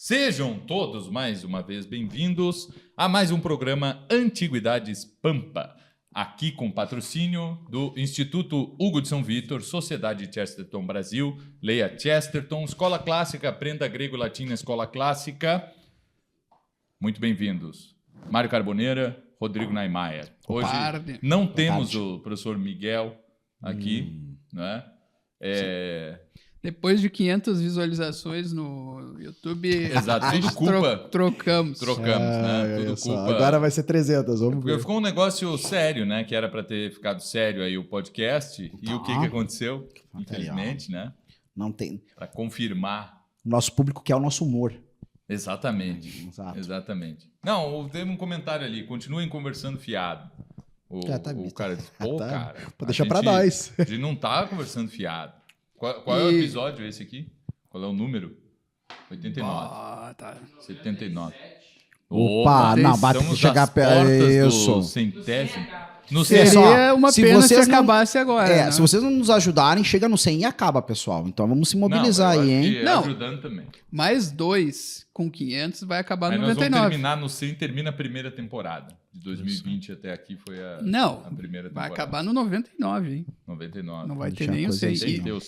Sejam todos mais uma vez bem-vindos a mais um programa Antiguidades Pampa, aqui com patrocínio do Instituto Hugo de São Vítor, Sociedade Chesterton Brasil, Leia Chesterton, Escola Clássica, Aprenda Grego e Latim na Escola Clássica. Muito bem-vindos. Mário Carboneira, Rodrigo Naimayer. Hoje não temos o professor Miguel aqui, né? Depois de 500 visualizações no YouTube, exato, tudo culpa. Trocamos, né? Tudo culpa. Agora vai ser 300, vamos ver. Ficou um negócio sério, né? Que era para ter ficado sério aí o podcast. E o que aconteceu? Infelizmente, né? Não tem. Para confirmar. Nosso público quer o nosso humor. Exatamente. Exato. Exatamente. Não, teve um comentário ali. Continuem conversando fiado. O cara disse, pô, cara. Pode deixar para nós. A gente não tá conversando fiado. Qual é o episódio esse aqui? Qual é o número? 89. Tá. 79. Opa, não, bate que chegar perto. Isso. Centésimo. Seria uma pena se acabasse agora. É, né? se vocês não nos ajudarem, chega no 100 e acaba, pessoal. Então vamos se mobilizar aí, hein? Não, ajudando também. Mais 2 com 500 vai acabar no aí 99. Nós vamos terminar no 100, termina a primeira temporada. De 2020 até aqui foi a primeira temporada. Vai acabar no 99, hein? 99. Não vai ter nem o 100.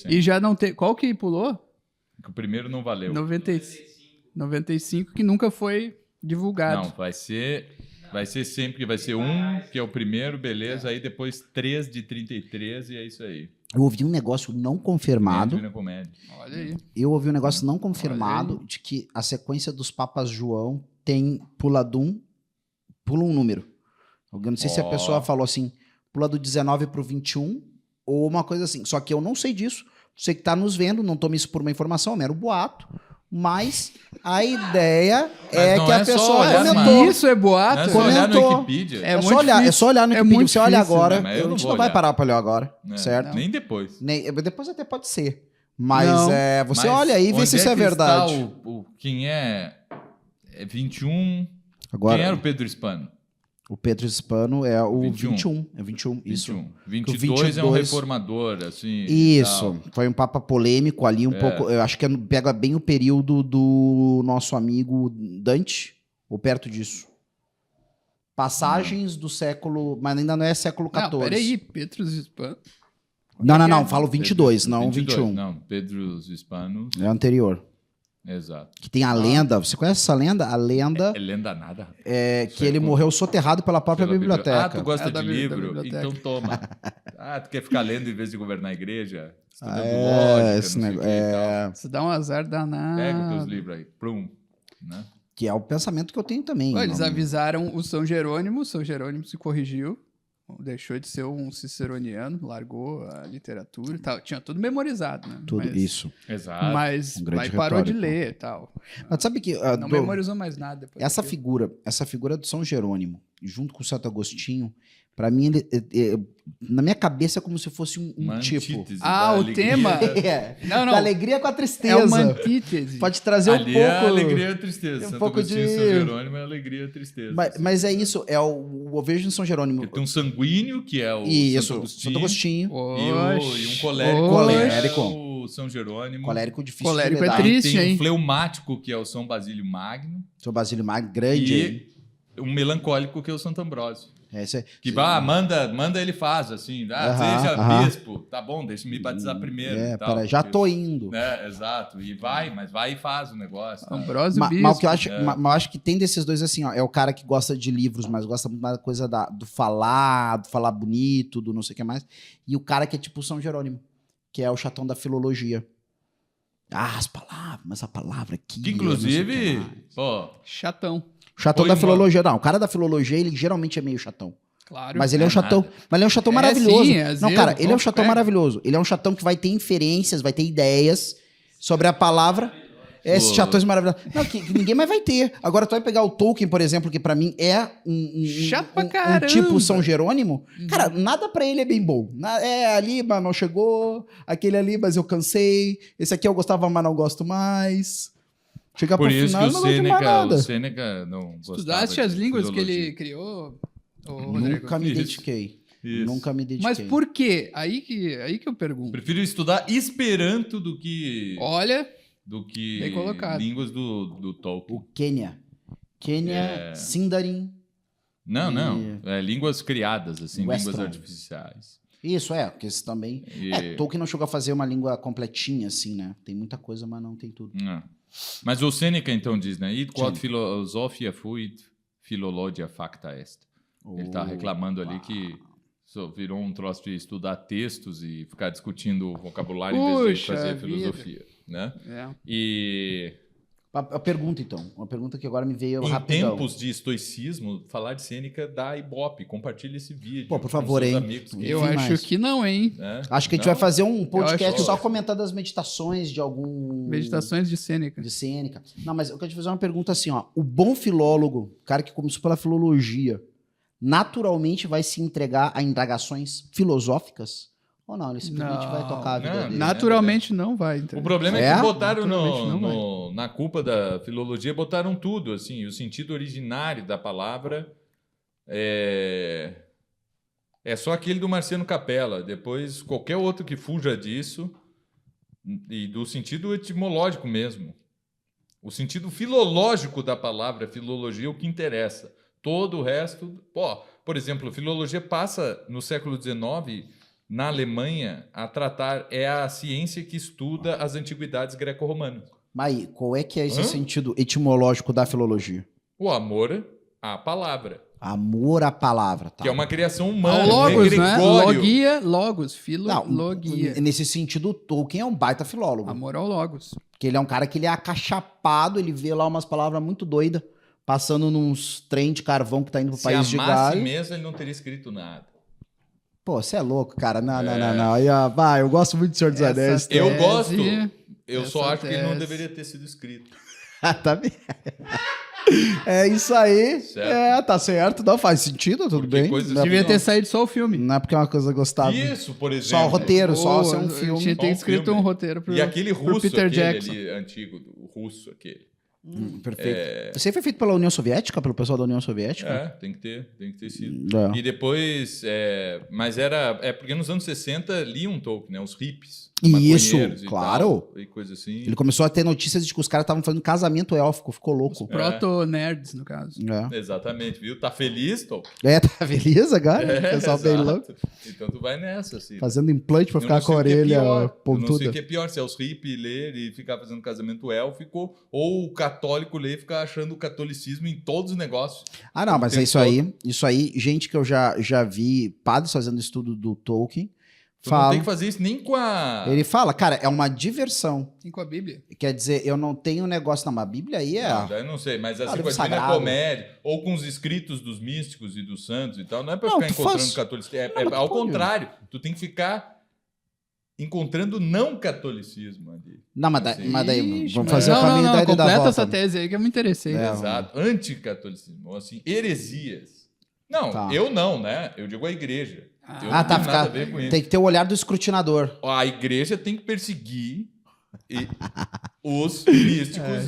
E já não tem... Qual que pulou? Que o primeiro não valeu. 95, que nunca foi divulgado. Não, vai ser sempre que vai ser um, que é o primeiro, beleza. Aí depois 3 de 33 e é isso aí. Eu ouvi um negócio não confirmado. Olha aí. Eu ouvi um negócio não confirmado de que a sequência dos Papas João tem pula um número. Eu não sei se a pessoa falou assim, pula do 19 pro 21 ou uma coisa assim. Só que eu não sei disso. Você que tá nos vendo, não tome isso por uma informação, é um mero boato. Mas a ideia é que a pessoa comentou. Isso é boato. Não é só olhar no Wikipedia. É só olhar no Wikipedia. Você olha agora. Né? A gente não vai parar para olhar agora, certo? Nem depois. Depois até pode ser. Mas você olha aí e vê se isso é verdade. Quem é 21. Agora, quem era o Pedro Spano? O Pedro Spano é o 21. É 21, isso. 22 é um reformador, assim. Isso. Foi um papa polêmico ali, pouco. Eu acho que pega bem o período do nosso amigo Dante, ou perto disso. Passagens do século. Mas ainda não é século XIV. Não, peraí, Pedro Spano. Não, falo 22, não 22, 21. Não, Pedro Spano. É anterior. Exato. Que tem a lenda. Você conhece essa lenda? A lenda. É lenda nada. É que ele morreu soterrado pela própria biblioteca. Ah, tu gosta de livro? Então toma. Tu quer ficar lendo em vez de governar a igreja? Estudando lógica, esse negócio. Você dá um azar danado. Pega os teus livros aí. Plum. Né? Que é o pensamento que eu tenho também. Eles avisaram o São Jerônimo se corrigiu. Deixou de ser um ciceroniano, largou a literatura e tal. Tinha tudo memorizado, né? Isso. Exato. Mas aí parou de ler e tal. Mas sabe que... não memorizou mais nada. Depois essa figura do São Jerônimo, junto com o Santo Agostinho, para mim, na minha cabeça é como se fosse um tipo... o tema? Não. Da alegria com a tristeza. É uma antítese. Pode trazer um pouco... é a alegria e a tristeza. Um pouco de... São Jerônimo é a alegria e a tristeza. Mas é isso, eu vejo em São Jerônimo... Ele tem um sanguíneo, que é o Santo Agostinho. E um colérico. O São Jerônimo. Colérico difícil de lidar. É triste, tem um fleumático, que é o São Basílio Magno. São Basílio Magno, grande. E um melancólico, que é o Santo Ambrósio. Que manda ele faz, assim. Seja bispo. Tá bom, deixa eu me batizar primeiro. Já tô indo. Exato. Mas vai e faz o negócio. Ambrósio bispo. Mas o que eu acho que tem desses dois, assim, ó, é o cara que gosta de livros, mas gosta muito da coisa do falar bonito, do não sei o que mais. E o cara que é tipo São Jerônimo, que é o chatão da filologia. As palavras, mas a palavra aqui... Que inclusive, chatão. Chatão da filologia. Não, o cara da filologia, ele geralmente é meio chatão. Claro. Mas ele é um chatão. Mas ele é um chatão maravilhoso. Sim, não, cara, ele é um chatão maravilhoso. Ele é um chatão que vai ter inferências, vai ter ideias sobre a palavra. Esses chatões maravilhosos. Não, que ninguém mais vai ter. Agora, tu vai pegar o Tolkien, por exemplo, que pra mim é chato pra caramba. Um tipo São Jerônimo. Cara, nada pra ele é bem bom. Ali, mas não chegou. Aquele ali, mas eu cansei. Esse aqui eu gostava, mas não gosto mais. Chegar por pro isso final, que o Sêneca não gostava. Estudaste as línguas que ele criou, Rodrigo? Nunca me dediquei. Nunca me dediquei. Mas por quê? Aí que eu pergunto. Prefiro estudar Esperanto do que... Olha... do que Bem colocado. línguas do Tolkien. O Quênia. Quênia, Sindarin. Não, E- não. Línguas criadas, assim, línguas Westron. artificiais. Isso, porque esse também... Tolkien não chegou a fazer uma língua completinha, assim, né? Tem muita coisa, mas não tem tudo. Mas o Sêneca, então, diz, né? Id quod Sim. philosophia fuit, philologia facta est. Ele está reclamando ali que virou um troço de estudar textos e ficar discutindo o vocabulário em vez de Puxa fazer vida. filosofia, né? É. E A pergunta, então. Uma pergunta que agora me veio em rapidão. tempos de estoicismo, falar de Sêneca dá ibope. Compartilhe esse vídeo. Pô, por com favor, seus hein? amigos que- Eu Enfim, acho mais. que não, hein? né? Acho que a gente Não? vai fazer um podcast acho- só comentando as meditações de algum... Meditações de Sêneca. De Sêneca. Não, mas eu quero te fazer uma pergunta assim, ó. O bom filólogo, o cara que começou pela filologia, naturalmente vai se entregar a indagações filosóficas? Ou não? Ele simplesmente Não. vai tocar a vida Não, dele? Naturalmente não vai. O entendeu? problema é É? que botaram Naturalmente não na culpa da filologia, botaram tudo, assim, o sentido originário da palavra é só aquele do Marciano Capella. Depois, qualquer outro que fuja disso, e do sentido etimológico mesmo. O sentido filológico da palavra filologia é o que interessa. Todo o resto... por exemplo, filologia passa, no século XIX, na Alemanha, a tratar... É a ciência que estuda as antiguidades greco-romanas. Mas aí, qual é que é esse Hã? sentido etimológico da filologia? O amor à palavra, Amor à palavra, tá? que é uma criação Ah, humana. o logos, né? Gregório. Logia, logos, Não, filologia. nesse sentido, o Tolkien é um baita filólogo. Amor ao logos. Porque ele é um cara que ele é acachapado, ele vê lá umas palavras muito doidas, passando nos trem de carvão que tá indo pro Se país de amasse Galho. mesmo, ele não teria escrito nada. Pô, você é louco, cara. Não. Aí, ó, vai, eu gosto muito do Senhor dos Essa Anéis. Eu tese- gosto. Eu essa só acho que ele não tese. deveria ter sido escrito. Tá bem. É isso aí. Certo. Tá certo. Não faz sentido, tudo Porque bem. coisas Não é, Devia não. ter saído só o filme. não é porque é uma coisa gostável. Isso, por exemplo. Só o roteiro, só Ou ser um filme. Tinha que ter Só um escrito filme. um roteiro pro, E aquele pro russo, Peter aquele Jackson. ali, antigo, o russo, aquele. Perfeito. Você foi feito pela União Soviética, pelo pessoal da União Soviética? Tem que ter sido. É. E depois, mas porque nos anos 60 liam Tolkien, né? Os hippies. Isso, maconheiros e claro. tal, e coisa assim. Ele começou a ter notícias de que os caras estavam fazendo casamento élfico, ficou louco. Proto-nerds, no caso. Exatamente, viu? Tá feliz, Tolkien? Tá beleza, cara? O pessoal bem exato. louco. Então tu vai nessa, assim. Fazendo implante pra Eu ficar não com a sei o que é orelha pior. Eu não sei pontuda. o que é pior, se é os hippies ler e ficar fazendo casamento élfico, ou o católico ler e ficar achando o catolicismo em todos os negócios. Ah, não, mas é Tempo isso aí, gente que eu já vi padres fazendo estudo do Tolkien, Tu não fala, tem que fazer isso nem com a... ele fala, cara, é uma diversão. Tem com a Bíblia. Quer dizer, eu não tenho negócio na Bíblia aí Não, daí eu não sei, mas assim, livro com a Divina sagrado. Comédia, ou com os escritos dos místicos e dos santos e tal, não é pra Não, ficar tu encontrando faz- catolicismo. Não, mas tu Ao pode. contrário, tu tem que ficar encontrando não catolicismo ali. Não, mas Assim. daí Ixi, vamos mas- fazer o caminho da ida e da completa volta. essa tese aí que eu me interessei. É. Exato. Anticatolicismo, ou assim, heresias. Não, Tá. eu não, né? Eu digo a igreja. Eu Ah, não tá, tenho nada a ver com isso. tem que ter o olhar do escrutinador. A igreja tem que perseguir os místicos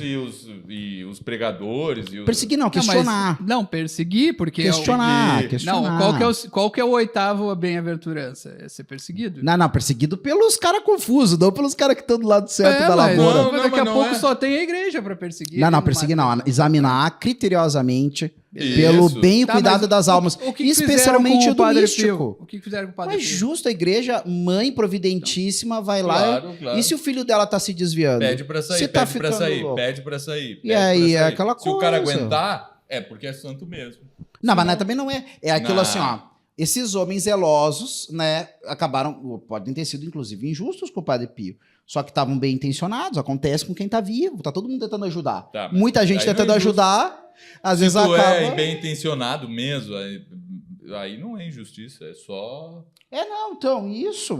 e os pregadores. E os... Perseguir não, Não, mas- questionar. Não, perseguir, porque... Questionar, Não, questionar. Não, qual que é o oitavo bem-aventurança? É ser perseguido? Não, perseguido pelos caras confusos, não pelos caras que estão do lado certo da mas, lavoura. Não, mas daqui a mas não pouco é. só tem a igreja pra perseguir. Não, Ele perseguir mata não. todo Examinar criteriosamente Isso. pelo bem e Tá, cuidado mas das almas. O que especialmente fizeram o com do Padre místico. Pio? O que fizeram com o Padre Mas Pio? justo, a igreja, mãe providentíssima, vai lá. Claro, claro. E se o filho dela tá se desviando? Pede pra sair, Se tá pede pra ficando sair, louco. pede pra sair. E pede aí, pra é sair. aquela Se o cara coisa. aguentar, é porque é santo mesmo. Não, mas também não é. É aquilo Não. assim, ó. Esses homens zelosos, né, acabaram, podem ter sido inclusive injustos com o Padre Pio. Só que estavam bem intencionados, acontece com quem tá vivo, tá todo mundo tentando ajudar. Tá, mas Muita gente aí não é tentando injusto. ajudar, às vezes Se tu acaba... é bem intencionado mesmo, aí não é injustiça, é só... Não, então, isso.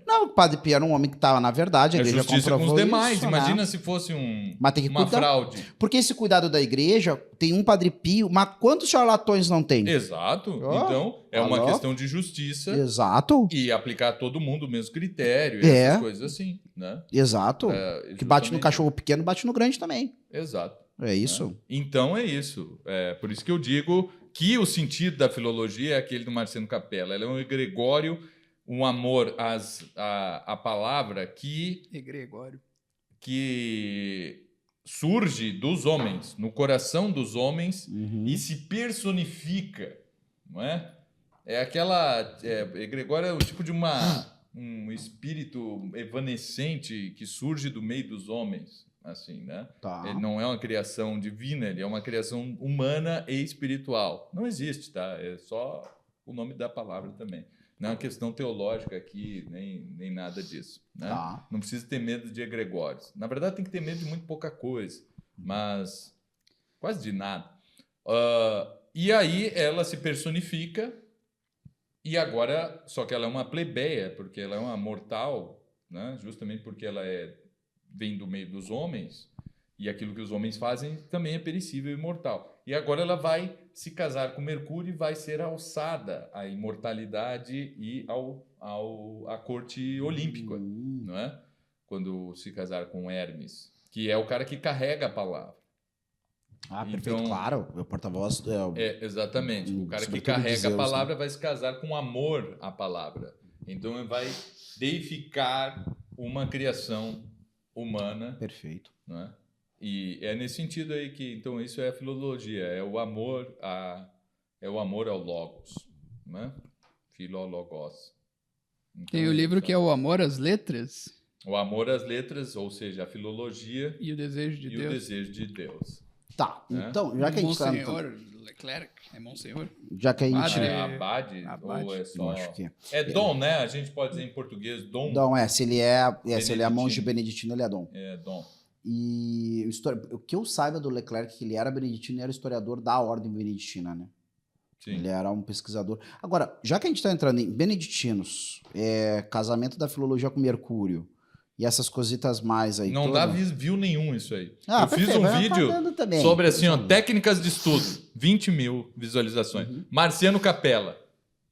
Não, o Padre Pio era um homem que tava, na verdade, a É igreja justiça com os comprovou demais. isso, Imagina né? se fosse Mas tem que uma cuidar. fraude. Porque esse cuidado da igreja, tem um Padre Pio, mas quantos charlatões não tem? Exato. Ó, Então, é uma alô? questão de justiça Exato, e aplicar a todo mundo o mesmo critério, e É. essas coisas assim, né? exato. Que bate no Justamente- cachorro pequeno, bate no grande também. Exato. É isso. Então é isso. Por isso que eu digo que o sentido da filologia é aquele do Marciano Capella. Ela é um egregório, um amor à palavra que Egregório. que surge dos homens, no coração dos homens, e se personifica, não é? É aquela... egregória é o tipo de um espírito evanescente que surge do meio dos homens, assim, né? Tá. Ele não é uma criação divina, ele é uma criação humana e espiritual. Não existe, tá? É só o nome da palavra também. Não é uma questão teológica aqui, nem nada disso, né? Tá. Não precisa ter medo de egregórios. Na verdade, tem que ter medo de muito pouca coisa, mas quase de nada. E aí ela se personifica, e agora, só que ela é uma plebeia, porque ela é uma mortal, né? Justamente porque ela vem do meio dos homens, e aquilo que os homens fazem também é perecível e mortal. E agora ela vai se casar com Mercúrio e vai ser alçada à imortalidade e à corte olímpica, não é? Quando se casar com Hermes, que é o cara que carrega a palavra. Perfeito, Então, claro. O porta-voz exatamente. O cara que sobretudo de carrega Zeus, a palavra vai se casar com amor à palavra. Então ele vai deificar uma criação humana. Perfeito. Não é? E é nesse sentido aí que, então, isso é a filologia, é o amor ao logos, não é? Filologos. Então, Tem o livro que é O Amor às Letras o amor às letras, ou seja, a filologia e o Desejo de e Deus. o desejo de Deus. Tá, É. então, já que a gente tá... Monsenhor Leclerc, é Monsenhor? Já que a gente... Padre. Abade, Abade. ou é Eu só... acho que é. É dom, né? A gente pode dizer em português dom. Dom, se ele é monge Beneditino. beneditino, ele é dom. É dom. E o que eu saiba do Leclerc, que ele era beneditino, era historiador da ordem beneditina, né? Sim. Ele era um pesquisador. Agora, já que a gente está entrando em beneditinos, casamento da filologia com Mercúrio e essas cositas mais aí. Não toda... dá view nenhum isso aí. Ah, eu fiz perfeito, um mas vídeo tá dando também. sobre assim, ó, técnicas de estudo. 20 mil visualizações. Marciano Capella.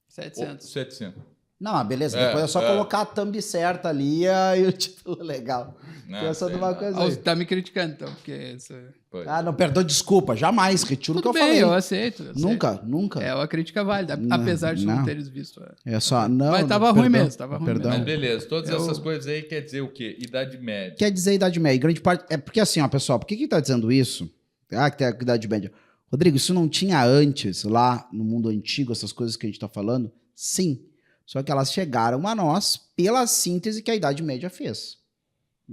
700. 700. Não, beleza. Depois é só colocar a thumb certa ali e o título legal. Não, Pensa sei numa lá. coisa Ah, aí. você tá me criticando, então, porque isso... Pois. Ah, não, perdão, desculpa. Jamais. Retiro o que Tudo eu bem, falei. eu aceito. Nunca. É uma crítica válida, Não, apesar de não. não teres visto. É só... Não, Mas tava perdão, ruim mesmo, tava ruim perdão. Mas beleza, todas Eu- essas coisas aí quer dizer o quê? Idade média. Quer dizer Idade Média. Grande parte... É porque assim, ó, pessoal, por que tá dizendo isso? Que tem a Idade Média. Rodrigo, isso não tinha antes, lá no mundo antigo, essas coisas que a gente tá falando? Sim. Só que elas chegaram a nós pela síntese que a Idade Média fez.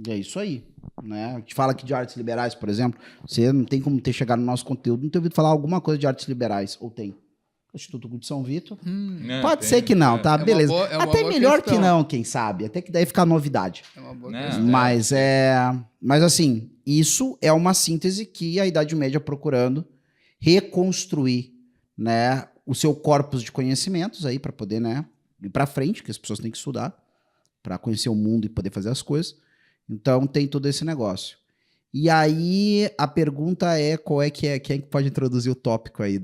E é isso aí. Né? A gente fala aqui de artes liberais, por exemplo. Você não tem como ter chegado no nosso conteúdo, não ter ouvido falar alguma coisa de artes liberais. Ou tem? Instituto Hugo de São Vitor. Não, Pode tem- ser que não, tá? uma Beleza. boa- é uma Até boa melhor questão. que não, quem sabe. Até que daí fica novidade. É uma boa Não. questão. Mas assim, isso é uma síntese que a Idade Média procurando reconstruir, né, o seu corpus de conhecimentos aí para poder, né, ir para frente, que as pessoas têm que estudar para conhecer o mundo e poder fazer as coisas. Então tem todo esse negócio. E aí a pergunta é qual é quem é que pode introduzir o tópico aí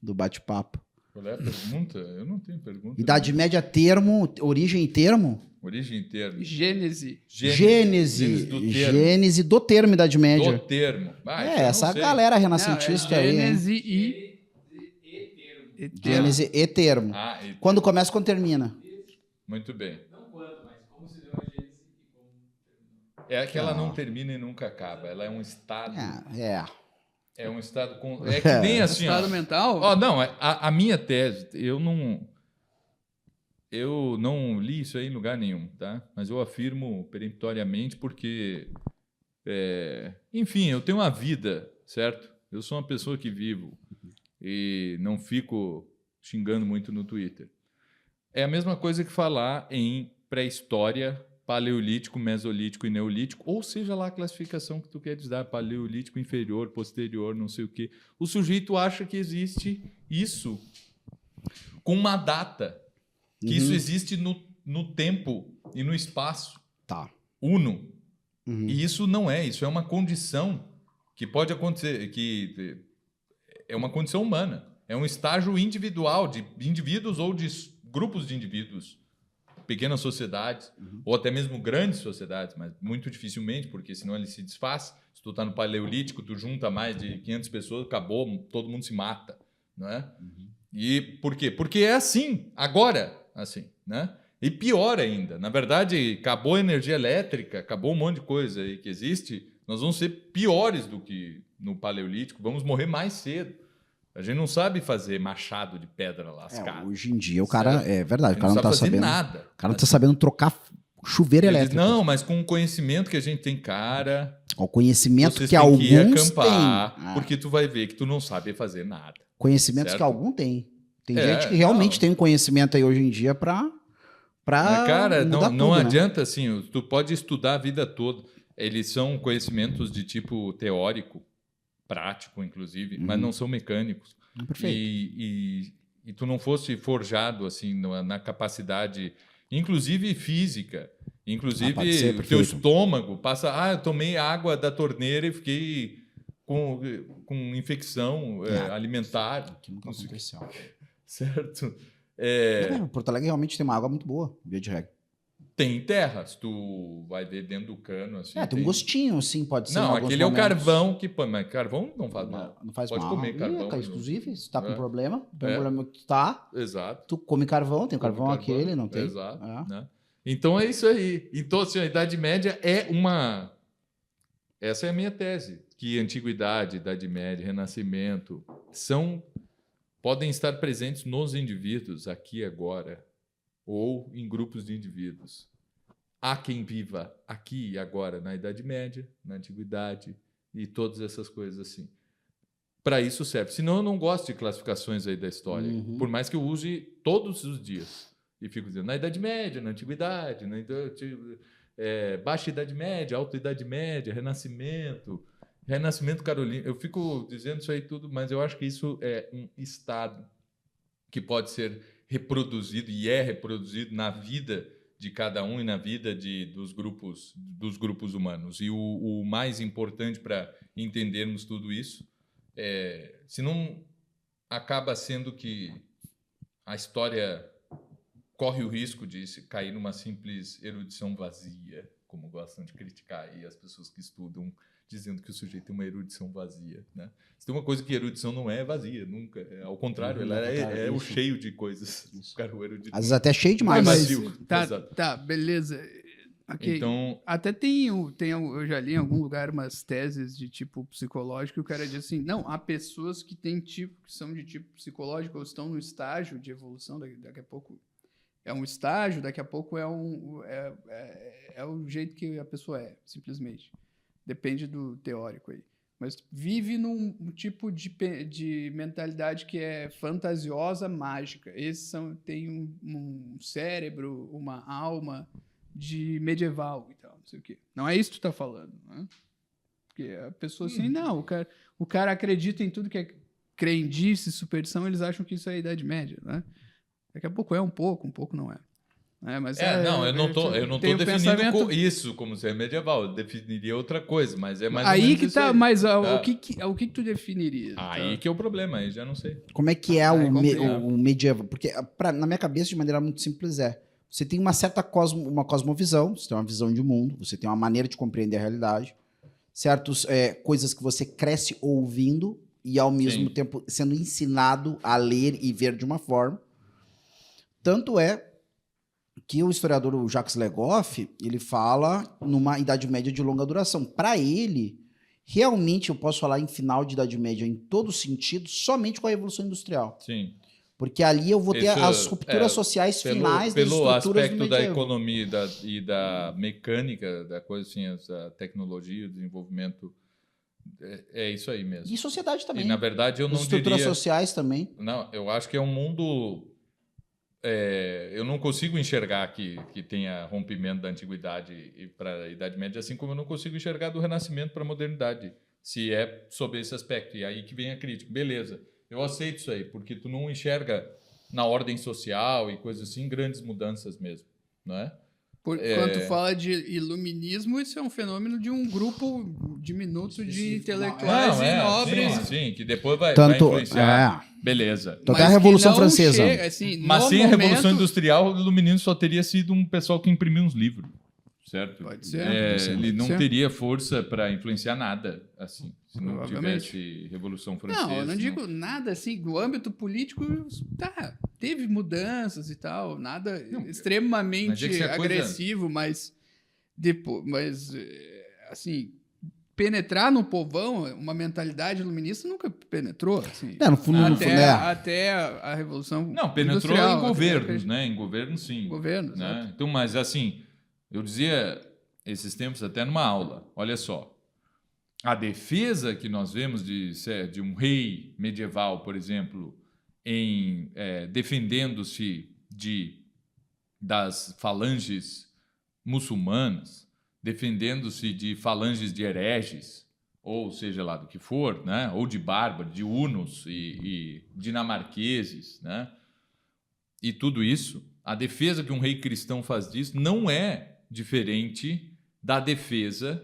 do bate-papo? Qual é a pergunta? Eu não tenho pergunta. Idade Média termo, origem e termo? Origem e termo. Gênese. Gênese do termo. Gênese do termo Idade Média. Do termo. Ah, isso eu não Essa sei. galera Não, renascentista aí. hein? Gênese e... Gênese e termo. Ah, e- Quando começa, quando termina. muito bem. É que ela não termina e nunca acaba. Ela é um estado. É um estado com. É que nem assim, ó. Estado mental? Ó, não, a minha tese, eu não li isso aí em lugar nenhum, tá? Mas eu afirmo peremptoriamente porque, enfim, eu tenho uma vida, certo? Eu sou uma pessoa que vivo e não fico xingando muito no Twitter. É a mesma coisa que falar em pré-história, paleolítico, mesolítico e neolítico, ou seja lá a classificação que tu queres dar, paleolítico, inferior, posterior, não sei o quê. O sujeito acha que existe isso com uma data, que isso existe no tempo e no espaço Tá. uno. Uhum. E isso não é, isso é uma condição que pode acontecer, que é uma condição humana, é um estágio individual de indivíduos ou de grupos de indivíduos, pequenas sociedades, ou até mesmo grandes sociedades, mas muito dificilmente, porque senão ele se desfaz. Se tu está no paleolítico, tu junta mais de 500 pessoas, acabou, todo mundo se mata, não é? E por quê? Porque é assim, agora, assim, né? E pior ainda, na verdade, acabou a energia elétrica, acabou um monte de coisa aí que existe, nós vamos ser piores do que no Paleolítico, vamos morrer mais cedo. A gente não sabe fazer machado de pedra lascado. Hoje em dia o cara, é verdade, o cara não tá fazer sabendo nada. O cara não tá sabendo trocar chuveiro Ele diz, elétrico. não, mas com o conhecimento que a gente tem, cara, O conhecimento vocês que têm que ir alguns acampar, têm. porque tu vai ver que tu não sabe fazer nada. Conhecimentos certo? que algum tem. Tem É, gente que realmente não. tem um conhecimento aí hoje em dia pra Mas, cara, mudar não tudo, né? adianta assim, tu pode estudar a vida toda. Eles são conhecimentos de tipo teórico, prático, inclusive, mas não são mecânicos. Perfeito. E tu não fosse forjado assim na capacidade, inclusive física, inclusive pode ser, o teu perfeito. estômago passa, eu tomei água da torneira e fiquei com infecção alimentar, Que nunca aconteceu. certo? Porto Alegre realmente tem uma água muito boa, via de regra. Tem terras, tu vai ver dentro do cano assim. Tem um gostinho, assim, pode ser. em Não, alguns aquele é o momentos. carvão que põe, mas carvão não faz mal. Não faz Pode mal. comer carvão. Inclusive, se tá com problema, tem É. um problema que tu tá, Exato. tu come carvão, tem o Come carvão aquele, não tem? Exato. É. Né? Então é isso aí. Então, assim, a Idade Média é uma. Essa é a minha tese. Que Antiguidade, Idade Média, Renascimento podem estar presentes nos indivíduos aqui e agora, ou em grupos de indivíduos. Há quem viva aqui e agora na Idade Média, na Antiguidade e todas essas coisas assim. Para isso serve. Senão eu não gosto de classificações aí da história, por mais que eu use todos os dias. E fico dizendo, na Idade Média, na Antiguidade, Baixa Idade Média, Alta Idade Média, Renascimento carolino. Eu fico dizendo isso aí tudo, mas eu acho que isso é um estado que pode ser reproduzido e é reproduzido na vida de cada um e na vida dos grupos humanos. E o mais importante para entendermos tudo isso senão acaba sendo que a história corre o risco de cair numa simples erudição vazia, como gostam de criticar aí as pessoas que estudam, dizendo que o sujeito tem uma erudição vazia, né? Se tem uma coisa que erudição não é vazia, nunca. Ao contrário, ela é o cheio de coisas. O cara, o erudito, Às vezes até cheio demais. vazio. Tá, beleza. Okay. Então, até eu já li em algum lugar umas teses de tipo psicológico, e o cara diz assim, não, há pessoas que são de tipo psicológico ou estão no estágio de evolução, daqui a pouco é um estágio, daqui a pouco é o jeito que a pessoa é, simplesmente. Depende do teórico aí. Mas vive num tipo de mentalidade que é fantasiosa, mágica. Esses têm um cérebro, uma alma de medieval e tal, não sei o quê. Não é isso que tu tá falando, né? Porque a pessoa assim, não, o cara acredita em tudo que é crendice, superstição, eles acham que isso é a Idade Média, né? Daqui a pouco é um pouco não é. Mas não, eu não tô definindo pensamento... isso como ser medieval, eu definiria outra coisa, mas é mais ou aí menos que isso tá, aí. mas Tá. o que tu definiria? Aí que é o problema, aí já não sei. Como é que é complicado. o medieval? Porque na minha cabeça, de maneira muito simples, você tem uma certa uma cosmovisão, você tem uma visão de mundo, você tem uma maneira de compreender a realidade, certas coisas que você cresce ouvindo e, ao mesmo tempo, sendo ensinado a ler e ver de uma forma. Tanto é que o historiador o Jacques Legoff, ele fala numa Idade Média de longa duração. Para ele, realmente eu posso falar em final de Idade Média em todo sentido, somente com a Revolução Industrial. Sim. Porque ali eu vou ter as rupturas sociais finais das pelo estruturas do aspecto da medievo. economia e da mecânica, da coisa assim, essa tecnologia, o desenvolvimento, é isso aí mesmo. E sociedade também. E, na verdade, eu As não estruturas diria... sociais também. Não, eu acho que é um mundo... eu não consigo enxergar que tenha rompimento da antiguidade para a Idade Média, assim como eu não consigo enxergar do Renascimento para a modernidade, se é sob esse aspecto. E aí que vem a crítica. Beleza, eu aceito isso aí, porque tu não enxerga na ordem social e coisas assim grandes mudanças mesmo, não é? Quando tu fala de iluminismo, isso é um fenômeno de um grupo diminuto de intelectuais e nobres. Sim, que depois vai Tanto, influenciar. Beleza. Então até a Revolução Francesa. Chega, assim, Mas sem a momento, Revolução Industrial, o iluminismo só teria sido um pessoal que imprimiu uns livros. certo? Pode ser. Ele não Pode ser. teria força para influenciar nada, assim, se não Provavelmente. tivesse Revolução Francesa. Não, eu não digo nada assim, no âmbito político, tá, teve mudanças e tal, nada Não, extremamente mas é que se a coisa- agressivo, mas depois, assim, penetrar no povão, uma mentalidade iluminista nunca penetrou, assim. É, no fundo, Até a Revolução Não, penetrou Industrial, em governos, né? Em governos, sim. Governos, Né? Então, mas assim, eu dizia esses tempos até numa aula, olha só, a defesa que nós vemos de um rei medieval, por exemplo, defendendo-se das falanges muçulmanas, defendendo-se de falanges de hereges, ou seja lá do que for, né? Ou de bárbaros, de hunos e dinamarqueses, né? E tudo isso, a defesa que um rei cristão faz disso não é diferente da defesa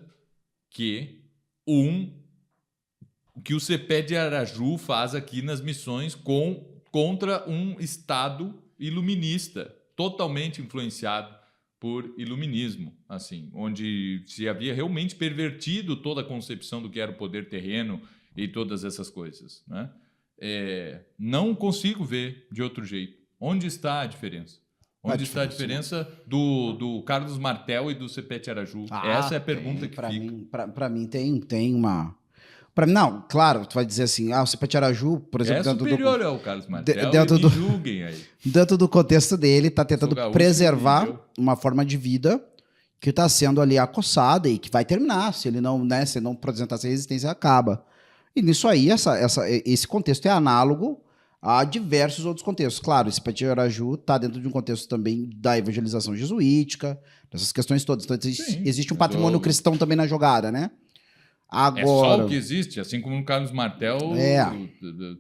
que o Cepé de Araju faz aqui nas missões contra um Estado iluminista, totalmente influenciado por iluminismo, assim, onde se havia realmente pervertido toda a concepção do que era o poder terreno e todas essas coisas, né? Não consigo ver de outro jeito. Onde está a diferença? Onde está a diferença do Carlos Martel e do Cepé de Araju? Essa é a pergunta que fica. Para mim tem uma... Pra mim, não, claro, tu vai dizer assim, o Cepé de Araju, por exemplo... Superior ao Carlos Martel, me julguem aí. Dentro do contexto dele, tá tentando preservar uma forma de vida que está sendo ali acossada e que vai terminar. Se ele não, né, se não apresentar essa resistência, acaba. E nisso aí, esse contexto é análogo a diversos outros contextos. Claro, esse Cepé de Araju está dentro de um contexto também da evangelização jesuítica, dessas questões todas. Então, existe um patrimônio cristão também na jogada, né? Agora, é só o que existe, assim como o Carlos Martel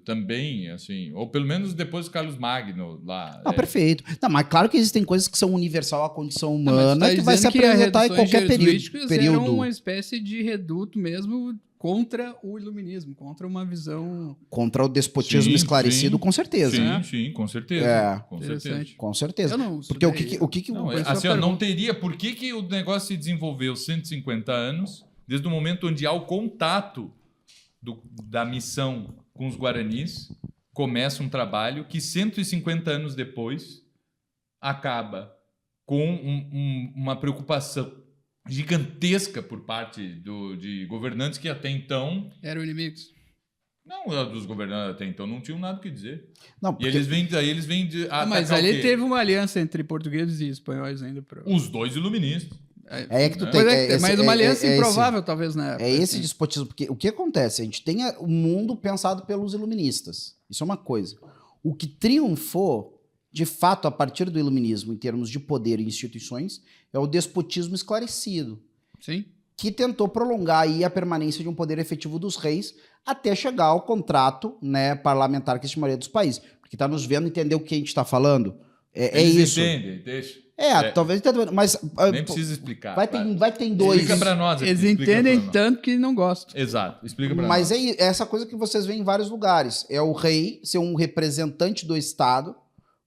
também, assim, ou pelo menos depois do Carlos Magno lá. Perfeito. Não, mas claro que existem coisas que são universal à condição humana, que vai se que apresentar em qualquer período. Eram uma espécie de reduto mesmo contra o iluminismo, contra uma visão... Contra o despotismo esclarecido, com certeza. Sim, com certeza. Com certeza. Eu não porque o que não, assim, não teria... Por que o negócio se desenvolveu 150 anos... Desde o momento onde há o contato da missão com os Guaranis, começa um trabalho que 150 anos depois acaba com uma preocupação gigantesca por parte de governantes que até então... Eram inimigos. Não, dos governantes até então não tinham nada o que dizer. Não, porque... E eles vêm de... Mas ali teve uma aliança entre portugueses e espanhóis ainda. Os dois iluministas. Mas uma aliança improvável, talvez, né? É esse despotismo, porque o que acontece? A gente tem o mundo pensado pelos iluministas. Isso é uma coisa. O que triunfou, de fato, a partir do iluminismo, em termos de poder e instituições, é o despotismo esclarecido. Sim. Que tentou prolongar aí a permanência de um poder efetivo dos reis até chegar ao contrato, né, parlamentar que se chamaria dos países. Porque está nos vendo entender o que a gente está falando. Eles isso. Entendem, deixa. Talvez... Mas, nem precisa explicar. Vai ter dois... Explica pra nós. Eles entendem tanto que não gostam. Exato. Explica pra nós. Mas é essa coisa que vocês veem em vários lugares. É o rei ser um representante do Estado,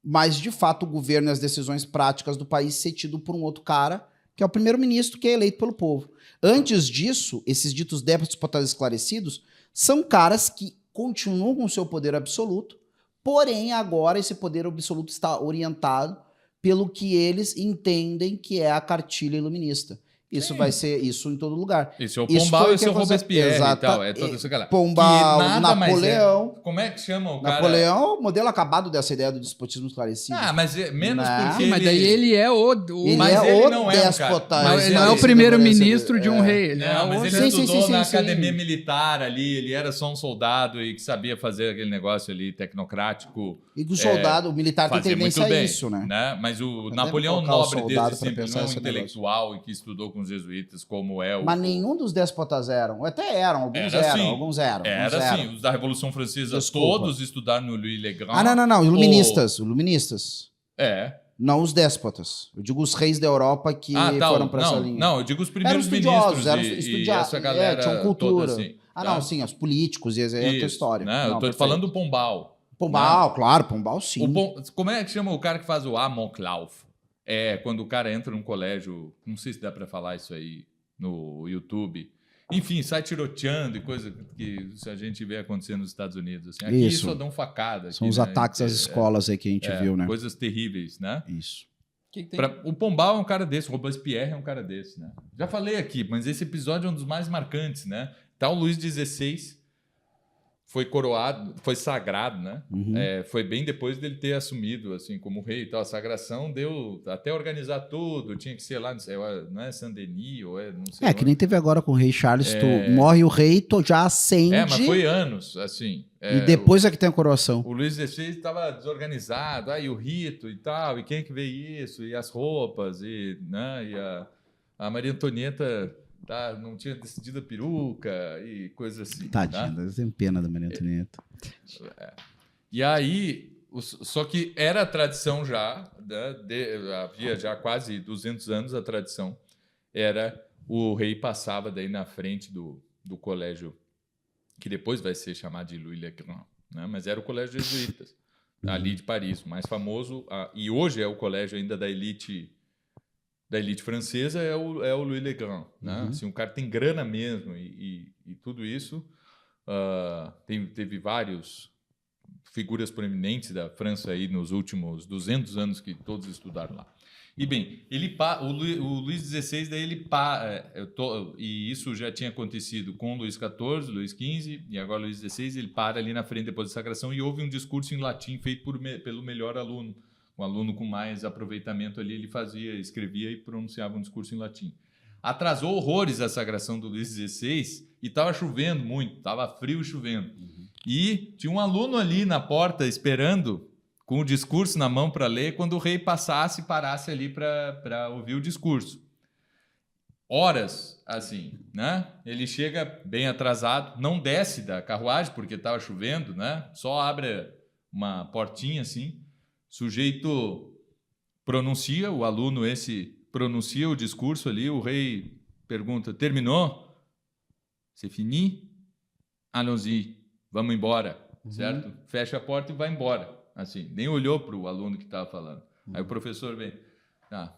mas, de fato, o governo e as decisões práticas do país ser tido por um outro cara, que é o primeiro-ministro, que é eleito pelo povo. Antes disso, esses ditos déspotas esclarecidos são caras que continuam com o seu poder absoluto, porém, agora esse poder absoluto está orientado pelo que eles entendem que é a cartilha iluminista. Isso vai ser isso em todo lugar. Esse é o Pombal e esse é o Robespierre e tal. É toda essa galera. Pombal, Napoleão. Como é que chama o cara? Napoleão, o modelo acabado dessa ideia do despotismo esclarecido. Mas menos porque mas daí ele é o ele não é déspota. Mas ele não é o primeiro-ministro de um rei. Mas ele estudou na academia militar ali, ele era só um soldado e que sabia fazer aquele negócio ali tecnocrático. E o soldado, o militar tem tendência a isso, né? Mas o Napoleão Nobre desde sempre não é um intelectual e que estudou com os jesuítas, como é o... Mas nenhum dos déspotas eram. Até eram, alguns eram. Era sim, os da Revolução Francesa todos estudaram no Louis Le Grand. Não, iluministas. Não os déspotas. Eu digo os reis da Europa que foram para essa linha. Não, eu digo os primeiros ministros e essa galera tinham cultura. Toda, assim, não, sim, os políticos e é outra história. Eu tô falando do Pombal. Pombal, claro, Pombal sim. Como é que chama o cara que faz o Amoklauf? quando o cara entra num colégio, não sei se dá para falar isso aí no YouTube, enfim, sai tiroteando e coisa que a gente vê acontecendo nos Estados Unidos. Assim. Aqui Isso. só dão facada. São aqui, os né? ataques às escolas aí que a gente viu, né? Coisas terríveis, né? Isso. Que tem? O Pombal é um cara desse, o Robespierre é um cara desse, né? Já falei aqui, mas esse episódio é um dos mais marcantes, né? Tá o Luís XVI foi coroado, foi sagrado, né? Uhum. Foi bem depois dele ter assumido, assim, como rei e tal. A sagração deu até organizar tudo, tinha que ser lá, não é Saint-Denis, ou não sei. Que nem teve agora com o rei Charles, tu morre o rei, tu já acende. Mas foi anos, assim. E depois é que tem a coroação. O Luís XVI estava desorganizado, e o rito e tal, e quem é que vê isso, e as roupas, né? E a Maria Antonieta não tinha decidido a peruca e coisas assim. Tadinha, eu tenho pena da Maria Antonieta. E aí, só que era a tradição já, havia já quase 200 anos a tradição, era o rei passava daí na frente do colégio, que depois vai ser chamado de Louis le Grand, né? Mas era o colégio jesuítas, ali de Paris, o mais famoso, e hoje é o colégio ainda da elite francesa, é o Louis le Grand, né? Assim, o cara tem grana mesmo e tudo isso. Teve vários figuras proeminentes da França aí nos últimos 200 anos que todos estudaram lá. E bem, o Luís XVI, daí e isso já tinha acontecido com Luís XIV, Luís XV, e agora Luís XVI, ele para ali na frente depois da sagração e houve um discurso em latim feito pelo melhor aluno. Um aluno com mais aproveitamento ali, ele escrevia e pronunciava um discurso em latim. Atrasou horrores a sagração do Luís XVI e estava chovendo muito, estava frio e chovendo. E tinha um aluno ali na porta esperando, com o discurso na mão para ler, quando o rei parasse ali para ouvir o discurso. Horas, assim, né? Ele chega bem atrasado, não desce da carruagem porque estava chovendo, né? Só abre uma portinha assim. Sujeito pronuncia, o aluno pronuncia o discurso ali, o rei pergunta, terminou? C'est fini? Allons-y, vamos embora, certo? Fecha a porta e vai embora, assim, nem olhou para o aluno que estava falando. Aí o professor vem,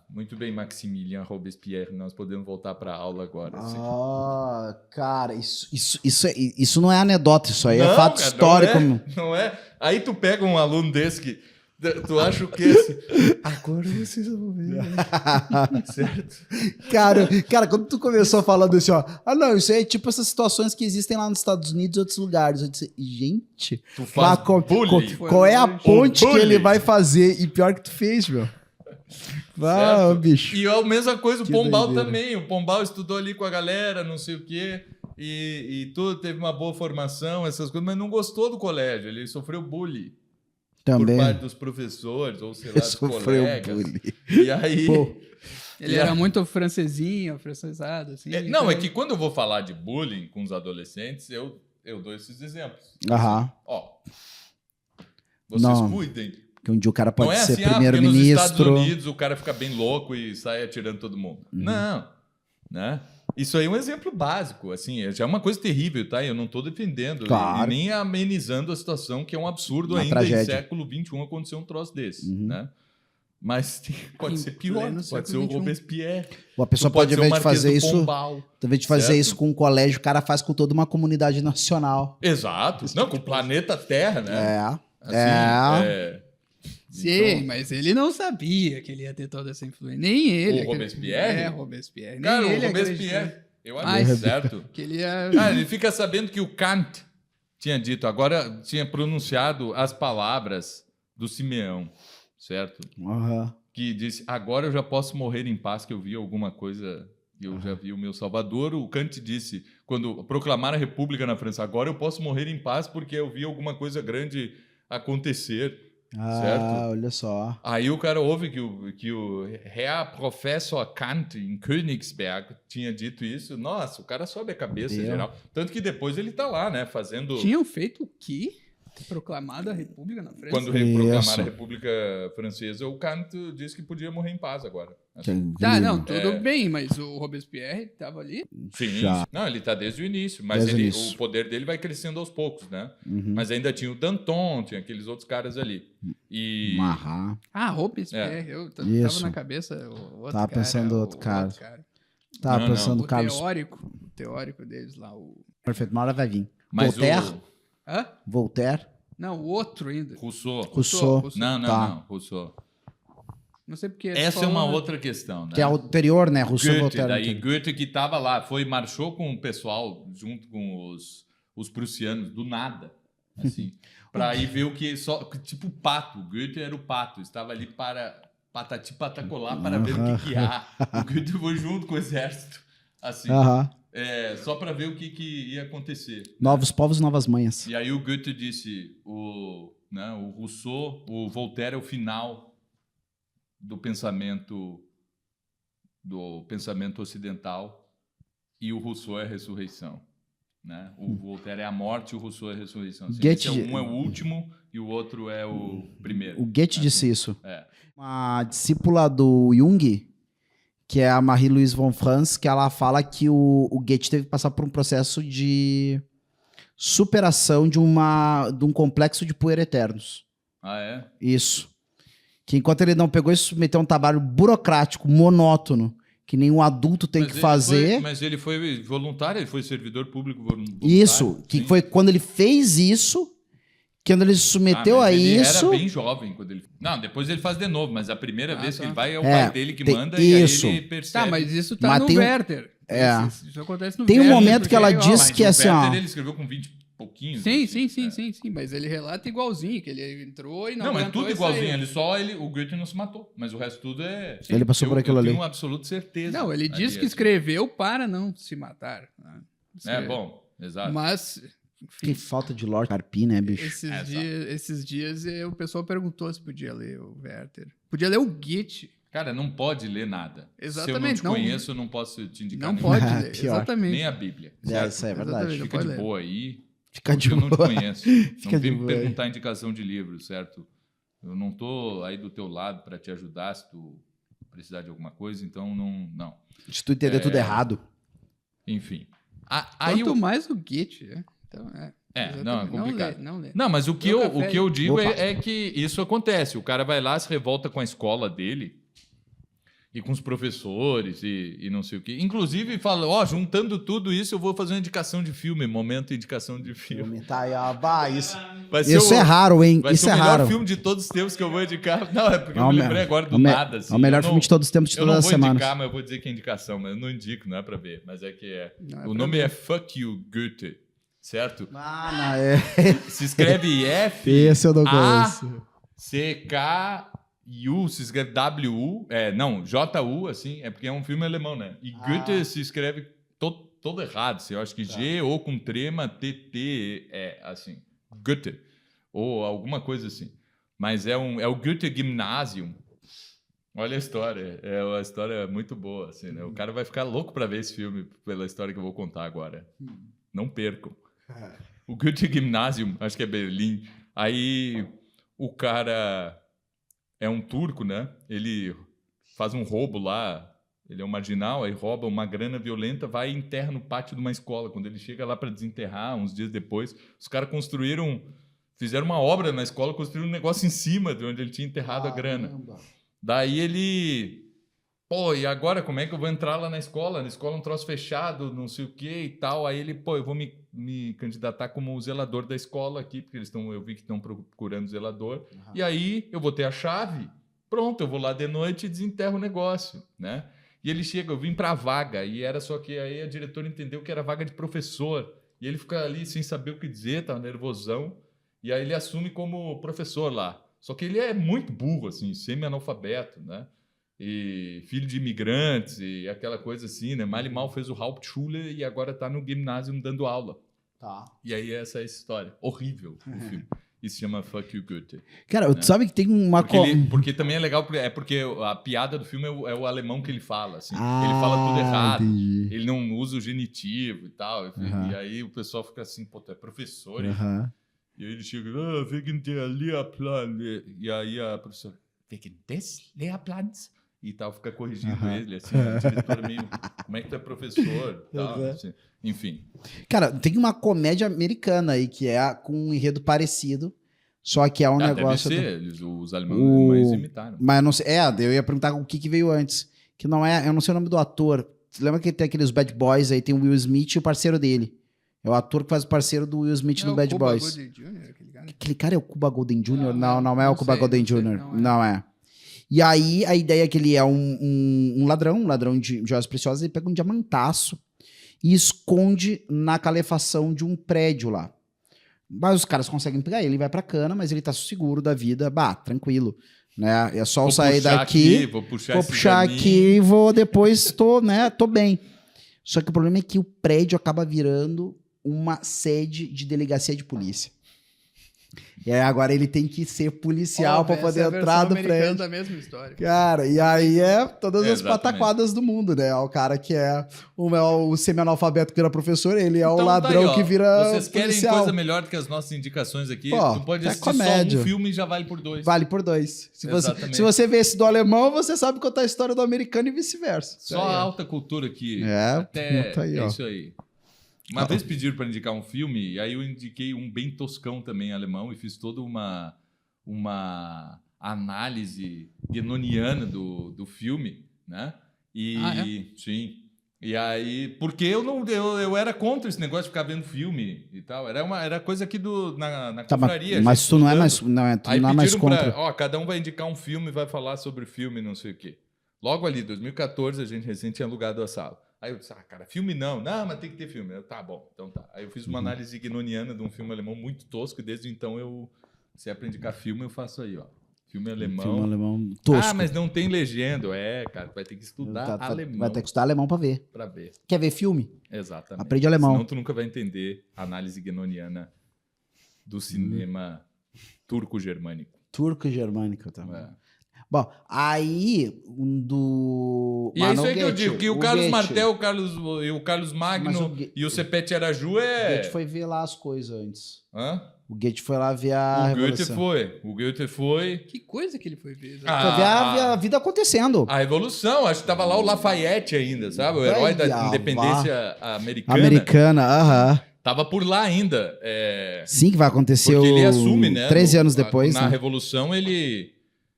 muito bem, Maximilien Robespierre, nós podemos voltar para a aula agora. Assim. Cara, isso não é anedota, isso aí é fato histórico. Não é. Aí tu pega um aluno desse que tu acha o quê? Agora vocês vão ver. Certo? Cara, quando tu começou falando assim, não, isso aí é tipo essas situações que existem lá nos Estados Unidos e outros lugares. Eu disse, gente, tu faz qual é a ponte que ele vai fazer? E pior que tu fez, meu. Bicho. E a mesma coisa, o Pombal também. O Pombal estudou ali com a galera, não sei o quê, e tudo, teve uma boa formação, essas coisas, mas não gostou do colégio, ele sofreu bullying. Também. Por parte dos professores, ou sei lá, dos colegas. Bullying. E aí... Ele era muito francesinho, afrancesado, assim. Não, é que quando eu vou falar de bullying com os adolescentes, eu dou esses exemplos. Vocês cuidem. Porque um dia o cara pode ser assim, primeiro-ministro. Nos Estados Unidos o cara fica bem louco e sai atirando todo mundo. Não, né? Isso aí é um exemplo básico, assim, já é uma coisa terrível, tá? Eu não estou defendendo e nem amenizando a situação, que é um absurdo ainda tragédia. Em século XXI acontecer um troço desse, né? Mas pode ser pior, pode ser o Robespierre. Ou a pessoa pode, ao invés de fazer isso, Pombal, ao invés de fazer isso com um colégio, o cara faz com toda uma comunidade nacional. Exato. Não, com o planeta Terra, né? Assim, Sim, então, mas ele não sabia que ele ia ter toda essa influência. Nem ele. O Robespierre? Robespierre. Nem cara, ele o Robespierre, eu acho certo. Que ele ia... ele fica sabendo que o Kant tinha dito, agora tinha pronunciado as palavras do Simeão, certo? Que disse, agora eu já posso morrer em paz, que eu vi alguma coisa, eu já vi o meu Salvador. O Kant disse, quando proclamaram a República na França, agora eu posso morrer em paz porque eu vi alguma coisa grande acontecer. Certo? Olha só. Aí o cara ouve que o Herr Professor Kant em Königsberg tinha dito isso. Nossa, o cara sobe a cabeça geral. Tanto que depois ele tá lá, né, fazendo... Tinham feito o quê? Proclamada a República na França. Quando proclamaram a República Francesa, o Kant disse que podia morrer em paz agora. Assim. Tá, não, tudo bem, mas o Robespierre tava ali. Sim, Já. não, ele tá desde o início, mas Desde o início. o poder dele vai crescendo aos poucos, né? Uhum. Mas ainda tinha o Danton, tinha aqueles outros caras ali. E Marat. Ah, Robespierre. Eu tava Isso. na cabeça o outro Tava cara. pensando outro cara. Tava Não, pensando O Carlos. teórico deles lá. Perfeito, uma hora vai vir. mas Voltaire? Hã? Voltaire? Não, o outro ainda. Rousseau. Rousseau. Não, Tá. não, Rousseau. Não sei porque. Essa é uma outra questão, né? Que é o anterior, né? Rousseau e Goethe, Voltaire. daí anterior. Goethe que tava lá, marchou com o pessoal, junto com os prussianos, do nada, assim, pra ir ver o que, tipo o pato, o Goethe era o pato, estava ali para patati patacolar para ver o que há. O Goethe foi junto com o exército, assim, Aham. só para ver o que ia acontecer. Novos povos, novas manhas. E aí o Goethe disse, o Rousseau, o Voltaire é o final do pensamento ocidental e o Rousseau é a ressurreição, né? O Voltaire é a morte e o Rousseau é a ressurreição. Assim, Goethe- um é o último e o outro é o primeiro. O Goethe disse isso. É. Uma discípula do Jung, que é a Marie-Louise von Franz, que ela fala que o Goethe teve que passar por um processo de superação de um complexo de puer-eternos. Ah, é? Isso. Que enquanto ele não pegou e submeteu a um trabalho burocrático, monótono, que nenhum adulto tem que fazer. Mas ele foi voluntário, ele foi servidor público voluntário. Isso, que sim. foi quando ele fez isso, quando ele se submeteu mas a ele isso. era bem jovem quando ele... Não, depois ele faz de novo, mas a primeira vez que tá. ele vai é o É, pai dele que tem manda isso. e aí ele percebe. Tá, mas isso tá Mas no tem Werther. É. Isso acontece no Tem um Werther, momento porque que ela é igual. diz que o assim, Werther, ó. ele escreveu com 20 e pouquinhos. Sim, assim, sim. Mas ele relata igualzinho, que ele entrou e não Não, mas aguentou tudo e igualzinho. saiu. O Goethe não se matou, mas o resto tudo é... Ele passou por aquilo eu ali. tenho absoluta certeza. Não, ele ali, disse que assim. escreveu para não se matar. Né? É, bom, exato. Mas, Que falta de Lord Carpi, né, bicho? esses dias o pessoal perguntou se podia ler o Werther. Podia ler o Goethe. Cara, não pode ler nada. Exatamente, Se eu não não- te conheço, eu não posso te indicar Não nenhum. pode ler, Pior. exatamente. Nem a Bíblia. É, certo? isso é verdade. Exatamente. Fica pode de ler. boa aí. Fica de Porque eu não te boa. conheço. Fica Não de vem me boa aí. perguntar indicação de livro, certo? Eu não tô aí do teu lado para te ajudar se tu precisar de alguma coisa, então não. Se tu entender tudo errado. Enfim. Aí Quanto mais o Goethe, né? Então, não, é exatamente. complicado. Não lê. Não, mas o que Meu eu café. digo Opa. é que isso acontece. O cara vai lá, se revolta com a escola dele e com os professores e não sei o quê. Inclusive fala, juntando tudo isso, eu vou fazer uma indicação de filme, momento indicação de filme. Tá aí, ó. Bah, isso Vai ser é raro, hein? Vai Isso ser é o melhor raro. filme de todos os tempos que eu vou indicar. Não, é porque É eu o me me- lembrei agora do é o me- nada. Assim. É o melhor Eu filme de todos os tempos de Eu não todas as vou semanas. indicar, mas eu vou dizer que é indicação. Mas eu não indico, não é pra ver. Mas é que é. Não é O pra nome ver. é Fuck You Goethe, certo? Ah, não, é. Se escreve F. Esse eu não A conheço. C-K-U, se escreve W-U, J-U, assim, é porque é um filme alemão, né? E Goethe se escreve todo errado, assim, eu acho que G ou com trema, T-T, assim, Goethe, ou alguma coisa assim. Mas é o Goethe Gymnasium. Olha a história, é uma história muito boa, assim, né? O cara vai ficar louco pra ver esse filme pela história que eu vou contar agora. Não percam. O Goethe Gymnasium, acho que é Berlim. Aí o cara é um turco, né? Ele faz um roubo lá, ele é um marginal, aí rouba uma grana violenta, vai e enterra no pátio de uma escola. Quando ele chega lá para desenterrar, uns dias depois, os caras fizeram uma obra na escola, construíram um negócio em cima de onde ele tinha enterrado a grana. Daí ele... Pô, e agora como é que eu vou entrar lá na escola? Na escola é um troço fechado, não sei o que e tal. Aí ele, eu vou me candidatar como zelador da escola aqui, porque eu vi que estão procurando zelador. Uhum. E aí eu vou ter a chave, pronto, eu vou lá de noite e desenterro o negócio, né? E ele chega, eu vim pra vaga, e era só que aí a diretora entendeu que era vaga de professor. E ele fica ali sem saber o que dizer, tá nervosão. E aí ele assume como professor lá. Só que ele é muito burro, assim, semi-analfabeto, né? E filho de imigrantes e aquela coisa assim, né? Mal e mal fez o Hauptschule e agora tá no gymnasium dando aula. Tá. E aí essa é a história. Horrível o filme. E se chama Fuck You Goethe. Cara, tu sabe que tem uma... Porque também é legal, porque a piada do filme é o alemão que ele fala, assim. Ele fala tudo errado. Entendi. Ele não usa o genitivo e tal. Uhum. E aí o pessoal fica assim, pô, tu é professor, hein? Aham. E aí ele chega, wegen der Lehrplan. E aí a professora, wegen des Lehrplans? E tal, fica corrigindo ele, assim, o diretor meio, como é que tu é professor? Tal, assim. Enfim. Cara, tem uma comédia americana aí que é com um enredo parecido, só que é um negócio... Deve ser, os alemães imitaram. Mas eu não sei, eu ia perguntar o que veio antes, que não é, eu não sei o nome do ator. Você lembra que tem aqueles Bad Boys aí, tem o Will Smith e o parceiro dele. É o ator que faz o parceiro do Will Smith no Bad Boys. Golding Jr., aquele cara? Aquele cara é o Cuba Gooding Jr.? Não é o Cuba sei, Gooding não sei, Jr. Não é. E aí, a ideia é que ele é um ladrão de joias preciosas, ele pega um diamantaço e esconde na calefação de um prédio lá. Mas os caras conseguem pegar ele vai pra cana, mas ele tá seguro da vida, tranquilo. Né? É só eu sair daqui, vou puxar aqui e vou depois, tô bem. Só que o problema é que o prédio acaba virando uma sede de delegacia de polícia. E aí agora ele tem que ser policial para poder entrar no prédio. Da mesma história. Cara, e aí todas as pataquadas do mundo, né? O cara que é o semi-analfabeto que vira professor, ele é o ladrão tá aí, que vira Vocês querem policial. coisa melhor do que as nossas indicações aqui? Pô, tu pode é assistir comédia. só um filme e já vale por 2. Vale por 2. Se você vê esse do alemão, você sabe contar a história do americano e vice-versa. Só a alta cultura aqui. Tá aí, é isso aí. Uma vez pediram para indicar um filme, e aí eu indiquei um bem toscão também, alemão, e fiz toda uma análise guenoniana do filme, né? Sim. E aí, porque eu era contra esse negócio de ficar vendo filme e tal. Era coisa aqui na confraria. Mas tu não é mais, não é mais contra. Cada um vai indicar um filme e vai falar sobre o filme, não sei o quê. Logo ali, 2014, a gente recém tinha alugado a sala. Aí eu disse, cara, filme não, mas tem que ter filme. Tá bom, então tá. Aí eu fiz uma análise guenoniana de um filme alemão muito tosco e desde então se é pra indicar filme, eu faço aí, ó. Filme alemão. Filme alemão tosco. Mas não tem legenda. Cara, vai ter que estudar alemão. Vai ter que estudar alemão pra ver. Quer ver filme? Exatamente. Aprende alemão. Senão tu nunca vai entender a análise guenoniana do cinema turco-germânico. Turco-germânico, tá. Bom, aí do... E é isso aí que eu digo, que o Carlos Martel, o Carlos Magno e o Cepete Araju O Goethe foi ver lá as coisas antes. Hã? O Goethe foi lá ver a Revolução. O Goethe foi... Que coisa que ele foi ver? Foi ver a vida acontecendo. A Revolução, acho que tava lá o Lafayette ainda, sabe? O herói da independência americana. Tava por lá ainda. Sim, que vai acontecer porque ele assume, né? 13 anos depois. Na Revolução,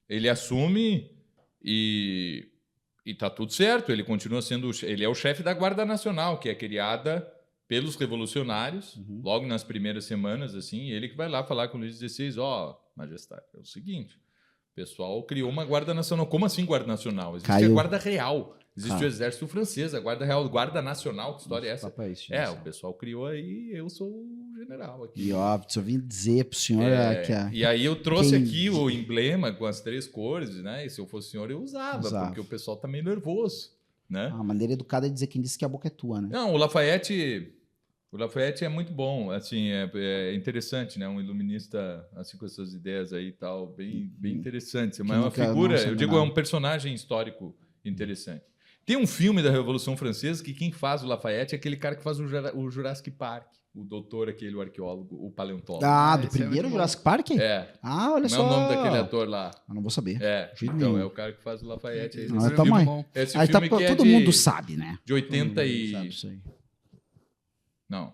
ele assume e tá tudo certo. Ele continua sendo... Ele é o chefe da Guarda Nacional, que é criada pelos revolucionários, logo nas primeiras semanas, assim, ele que vai lá falar com o Luís XVI, majestade, é o seguinte, o pessoal criou uma Guarda Nacional. Como assim Guarda Nacional? Existe a Guarda Real, existe o Exército Francês, a Guarda Real, Guarda Nacional, que história é essa? O pessoal criou aí, eu sou o general aqui. E ó, eu vim dizer pro senhor E aí eu trouxe aqui o emblema com as 3 cores, né? E se eu fosse senhor, eu usava. Porque o pessoal tá meio nervoso, né? A maneira educada é dizer quem disse que a boca é tua, né? Não, o Lafayette é muito bom, assim, é interessante, né? Um iluminista, assim, com essas ideias aí e tal, bem interessante. Mas é uma figura, eu digo, é um personagem histórico interessante. Tem um filme da Revolução Francesa que quem faz o Lafayette é aquele cara que faz o Jurassic Park, o doutor aquele, o arqueólogo, o paleontólogo. Do primeiro Jurassic Park? Olha só. Não é o nome daquele ator lá. Eu não vou saber. Então, é o cara que faz o Lafayette. Esse aí filme que todo mundo sabe, né? De 80 sabe isso aí. Não.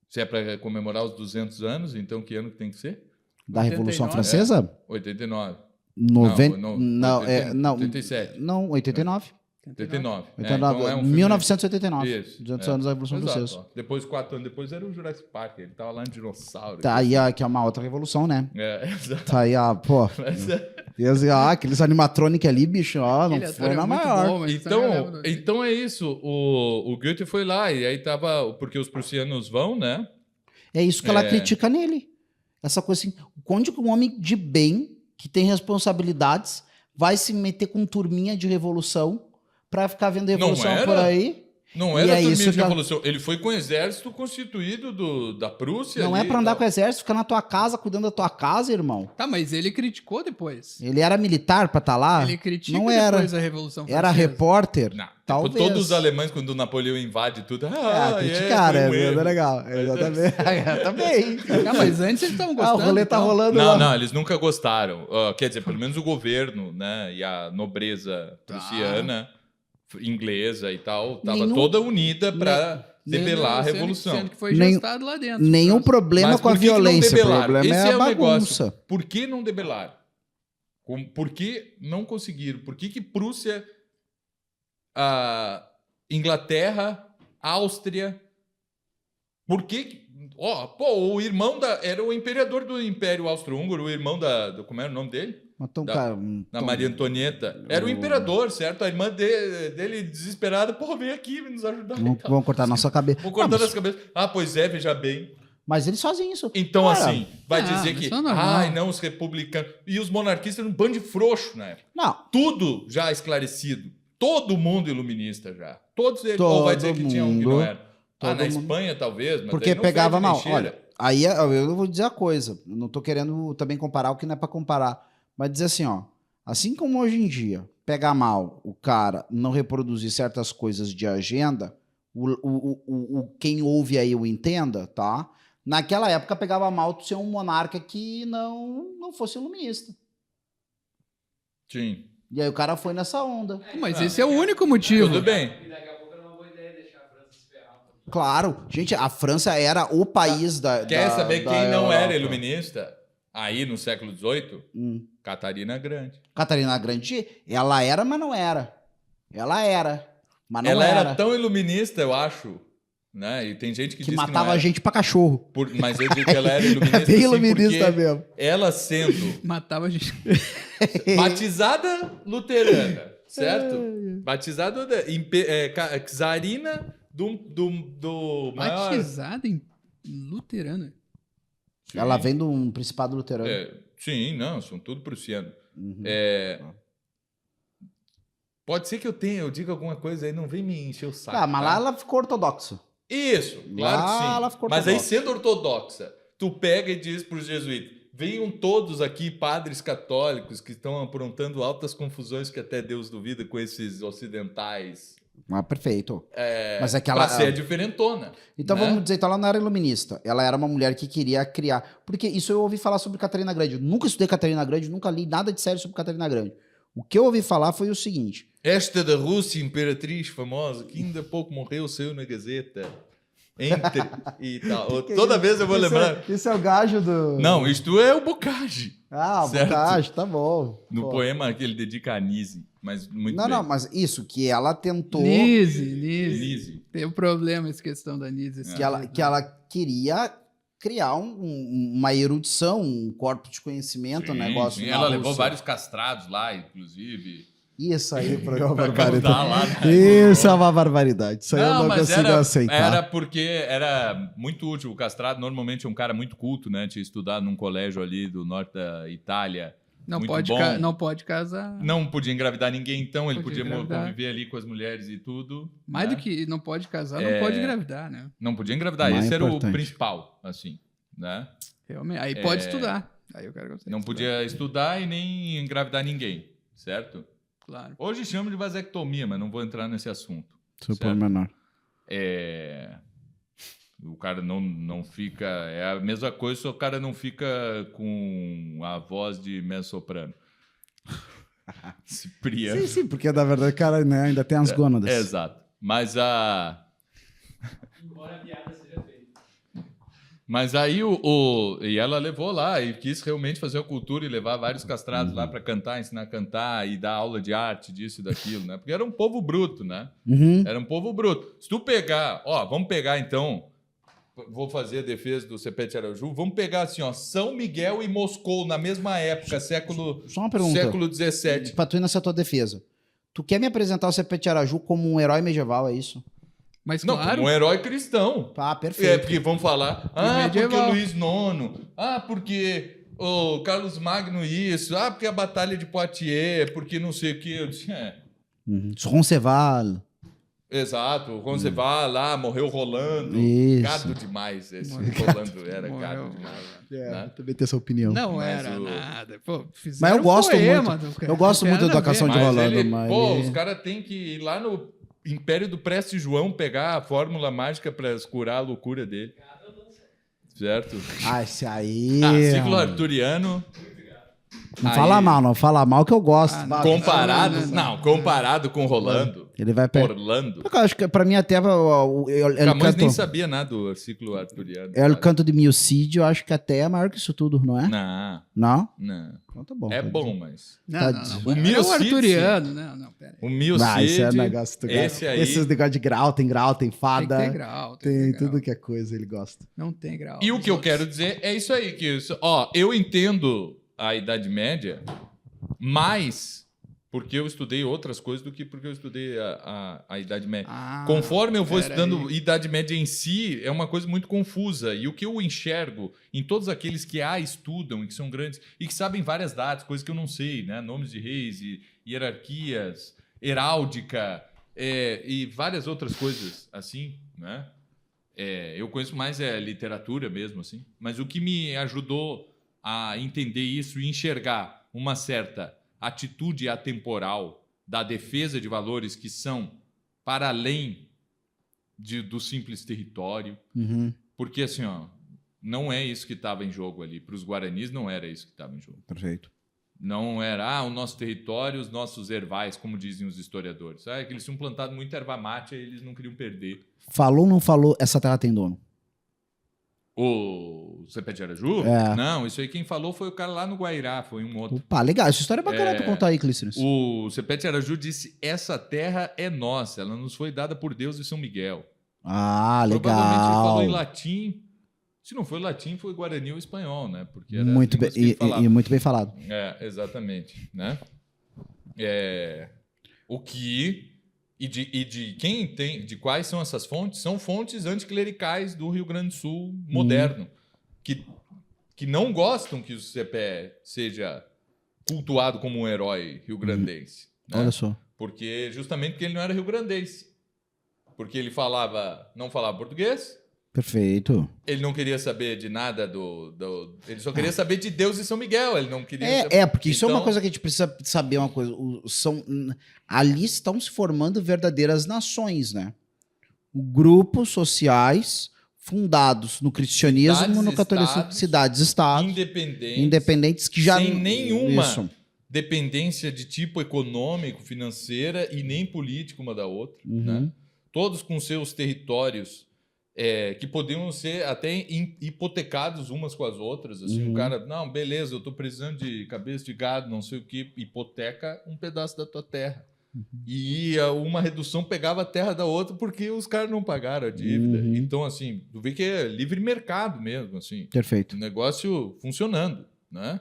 Se é para comemorar os 200 anos, então que ano que tem que ser? Da Revolução Francesa? 89. 87. Não, 89. 89. Então é um 1989. Isso. 200 anos da Revolução Francesa. Depois, 4 anos depois, era o Jurassic Park. Ele tava lá no dinossauro. Tá aí, que é uma outra revolução, né? Exato. Tá aí, aqueles animatronic ali, bicho, não foi na maior. Bom, então é isso. O Goethe foi lá e aí tava... Porque os prussianos vão, né? É isso que ela critica nele. Essa coisa assim, onde um homem de bem, que tem responsabilidades, vai se meter com turminha de revolução pra ficar vendo revolução por aí. Não E era é isso turminha de que ela- revolução. Ele foi com o exército constituído da Prússia. Não ali é pra e andar tal. com o exército, ficar na tua casa, cuidando da tua casa, irmão. Tá, mas ele criticou depois. Ele era militar pra estar lá? Ele critica não era. depois a Revolução Era Francesa. repórter? Não, tipo, Talvez. todos os alemães, quando o Napoleão invade tudo... Criticaram, foi um é erro. legal. Exatamente. Também. Ah, mas antes eles estavam Ah, gostando. o rolê tá então. rolando Não, lá. não, eles nunca gostaram. Quer dizer, pelo menos o governo, né, e a nobreza prussiana, inglesa e tal, tava Nenhum- toda unida para debelar a Sendo- Revolução. Sendo que foi Nem- gestado lá dentro. Nenhum problema Mas com a por que que não violência. O debelaram? problema Esse é é a o negócio. bagunça. Por que não debelaram? Por que não conseguiram? Por que Prússia, a Inglaterra, Áustria... Por que... o irmão era o imperador do Império Austro-Húngaro, o irmão como era o nome dele? Matou um Da- cara. Da Maria Antonieta. Era o imperador, certo? A irmã dele desesperada, vem aqui nos ajudar. Vamos cortar a nossa cabeça. Vou cortando Não, as cabeças. Pois é, veja bem. mas eles fazem isso. Então, Cara, assim, vai dizer mas que... isso é normal. Ai, não, os republicanos... E os monarquistas eram um bando de frouxo, né? Não, Tudo já esclarecido. Todo mundo iluminista já. Todos eles. Todo Ou vai dizer que tinha um que não mundo. era. Todo Na mundo. Espanha, talvez. Mas porque daí não pegava fede nem mal. cheira. Olha, aí eu vou dizer a coisa. Eu não tô querendo também comparar o que não é pra comparar. Mas dizer assim, ó. Assim como hoje em dia, pega mal o cara não reproduzir certas coisas de agenda, quem ouve aí o entenda, tá? Naquela época pegava mal tu ser um monarca que não fosse iluminista. Sim. E aí o cara foi nessa onda. Mas esse é o único motivo. Tudo bem. E daqui a pouco era uma boa ideia deixar a França se ferrar um pouquinho. Claro, gente, a França era o país Quer saber quem não era Europa. iluminista? Aí, no século XVIII? Catarina Grande. Catarina Grande, ela era, mas não era. Ela era, mas não Ela era. era tão iluminista, eu acho, né? E tem gente que que diz matava que não a era. gente pra cachorro. Mas eu digo que ela era iluminista, É bem sim, iluminista porque mesmo. ela sendo Matava a gente. batizada luterana, certo? Batizada czarina do maior... Batizada em luterana. Sim. Ela vem de um principado luterano. Sim, não, são tudo prussiano. Uhum. Pode ser que eu diga alguma coisa aí, não vem me encher o saco. Tá, mas tá? lá ela ficou ortodoxa. Isso, claro Lá que sim. ela ficou Mas aí, ortodoxa. sendo ortodoxa, tu pega e diz para os jesuítas, venham todos aqui, padres católicos, que estão aprontando altas confusões que até Deus duvida com esses ocidentais. Ah, perfeito. Mas é que Pra ela... ser diferentona. Então né? vamos dizer, então ela não era iluminista. Ela era uma mulher que queria criar. Porque isso eu ouvi falar sobre Catarina Grande. Eu nunca estudei Catarina Grande, nunca li nada de sério sobre Catarina Grande. O que eu ouvi falar foi o seguinte. Esta da Rússia, imperatriz famosa, que ainda há pouco morreu, saiu na Gazeta. Entre e tal. Toda vez eu vou lembrar. Isso é o gajo do... Não, isto é o Bocage. Ah, o certo. Bocage, tá bom. No Pô. poema que ele dedica a Nise. Mas muito Não, bem. não, mas isso, que ela tentou... Nise. Nise. Tem um problema essa questão da Nise. Que ela queria criar uma erudição, um corpo de conhecimento, um negócio. Sim, na ela levou Rússia. vários castrados lá, inclusive. Isso aí, foi uma Pra cantar barbaridade. lá, né? Isso é uma barbaridade. Isso aí eu não mas consigo aceitar. era porque era muito útil. O castrado normalmente é um cara muito culto, né? Tinha estudado num colégio ali do norte da Itália. Não Muito pode, bom. não pode casar. Não podia engravidar ninguém, então ele Podia podia engravidar. conviver ali com as mulheres e tudo. Mais né? do que não pode casar, não pode engravidar, né? Não podia engravidar. Mais Esse era importante. o principal, assim, né? Realmente. Aí pode estudar. Aí eu quero que você Não estude. podia estudar e nem engravidar ninguém, certo? Claro. Hoje chama de vasectomia, mas não vou entrar nesse assunto. Super certo? menor. O cara não fica... É a mesma coisa, só o cara não fica com a voz de mezzo-soprano. Cipriano. Sim, sim, porque na verdade o cara né, ainda tem as gônadas. Exato. Mas Embora a piada seja feita. Mas aí e ela levou lá e quis realmente fazer a cultura e levar vários castrados lá para cantar, ensinar a cantar e dar aula de arte, disso e daquilo, né? Porque era um povo bruto, né? Uhum. Era um povo bruto. Se tu pegar, vamos pegar então, vou fazer a defesa do Sepete Arauju, vamos pegar assim, São Miguel e Moscou na mesma época, século Só uma pergunta. século XVII. Pra tu ir nessa tua defesa. Tu quer me apresentar o Sepete Arauju como um herói medieval, é isso? Mas Não, claro, como um herói cristão. Tá, perfeito. Porque vão falar, porque medieval. Luís IX, porque o Carlos Magno isso, porque a Batalha de Poitiers, porque não sei o que. Eu disse, Uhum. Roncesvalles. Exato, quando você vai lá, morreu rolando. Isso. Gado demais esse Morreu. rolando, era Morreu. gado demais. Né? também tenho essa opinião. Não Mas era o- nada. Pô, Mas fizeram eu gosto poema muito. do- Eu gosto não muito tem da nada a ver. canção de Rolando, mas Pô, ele- os caras têm que ir lá no Império do Preste João pegar a fórmula mágica pra curar a loucura dele. Certo? Ah, esse aí. Ciclo arturiano. Não Aí- fala mal, não. Fala mal que eu gosto. Ah, Bah, Comparado, Não. comparado com Rolando. Ele vai pegar. Orlando. Eu acho que pra mim até ele Camões nem canto, sabia nada do ciclo arturiano. é o canto de Milcídio, eu acho que até é maior que isso tudo, não é? Não, Não? não. Então tá bom. É tá bom, dizendo. mas... Não, Tá não, de- não. O É o Miocide, arturiano. Não, pera aí. O Milcide, Ah, esse é negócio do esse aí... Esses negócios de grau, tem Tem que fada, ter grau. Tem, tem que ter grau. tudo que é coisa, ele gosta. Não tem grau. E o Os que eu outros- quero dizer é isso aí, que eu entendo a Idade Média mais porque eu estudei outras coisas do que porque eu estudei a Idade Média. Ah, Conforme eu vou pera estudando aí. Idade Média em si, é uma coisa muito confusa. E o que eu enxergo em todos aqueles que estudam e que são grandes e que sabem várias datas, coisas que eu não sei, né? Nomes de reis, e hierarquias, heráldica e várias outras coisas assim, né? Eu conheço mais literatura mesmo, assim. Mas o que me ajudou a entender isso e enxergar uma certa atitude atemporal da defesa de valores que são para além do simples território. Uhum, Porque, assim, ó, não é isso que estava em jogo ali. Para os guaranis, não era isso que estava em jogo. perfeito. Não era o nosso território, os nossos ervais, como dizem os historiadores. É que eles tinham plantado muita erva mate e eles não queriam perder. Falou ou não falou, essa terra tem dono? O Cepete Araju? É. Não, isso aí quem falou foi o cara lá no Guairá, foi um outro. Opa, legal. Essa história é bacana tu contar aí, Clístenes. O Cepete Araju disse: essa terra é nossa, ela nos foi dada por Deus e São Miguel. Ah, Provavelmente ele falou em legal. latim. Se não foi latim, foi guarani ou espanhol, né? Porque era Muito as bem, línguas que ele falava. e muito bem falado. Exatamente, né? O que e de quem tem, de quais são essas fontes? São fontes anticlericais do Rio Grande do Sul moderno, que não gostam que o CPE seja cultuado como um herói rio-grandense, né? Olha só. Justamente porque ele não era rio-grandense, porque ele não falava português. Perfeito. Ele não queria saber de nada ele só queria saber de Deus e São Miguel. Ele não queria saber... Porque isso é uma Então, coisa que a gente precisa saber uma coisa. Ali estão se formando verdadeiras nações, né? Grupos sociais fundados no cristianismo, no Cidades, catolicismo, estados, cidades-estados, independentes que já... sem nenhuma Isso. dependência de tipo econômico, financeira e nem político uma da outra. Uhum. Né? Todos com seus territórios que podiam ser até hipotecados umas com as outras. Assim, Uhum. O cara, não, beleza, eu estou precisando de cabeça de gado, não sei o que, hipoteca um pedaço da tua terra. E uma redução pegava a terra da outra porque os caras não pagaram a dívida. Uhum. Então, assim, tu vê que é livre mercado mesmo, assim. Perfeito. O negócio funcionando, né?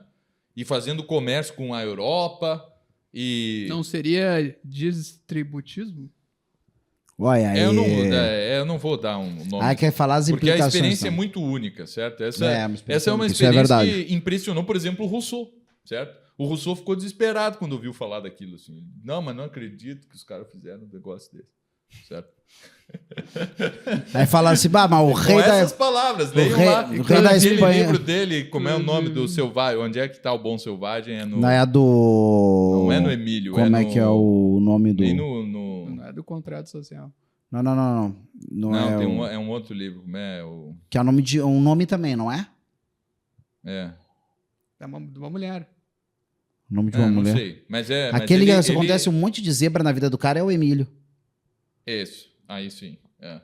E fazendo comércio com a Europa e... Não seria distributismo? Olha aí. eu não vou dar um nome. Quer falar as porque a implicações. experiência é então. muito única, certo? Essa é uma Isso é experiência verdade. que impressionou, por exemplo, o Rousseau, certo? O Rousseau ficou desesperado quando ouviu falar daquilo. Assim. Não, mas não acredito que os caras fizeram um negócio desse, certo? Aí fala assim, mas o rei Com da... essas palavras, leiam rei- lá. o rei da Aquele Espanha- livro dele, como é o nome do Selvagem? Onde é que está o Bom Selvagem? Não é a do... Não é no Emílio. Como é que é o nome do... Nem Não é do contrato social. Não. Não é tem o... é um outro livro. Como é o... Que é o nome de... um nome também, não é? É. É de uma mulher. O nome de uma Não mulher. sei. Mas mas Aquele que ele- acontece um monte de zebra na vida do cara é o Emílio. Isso. Aí sim. É.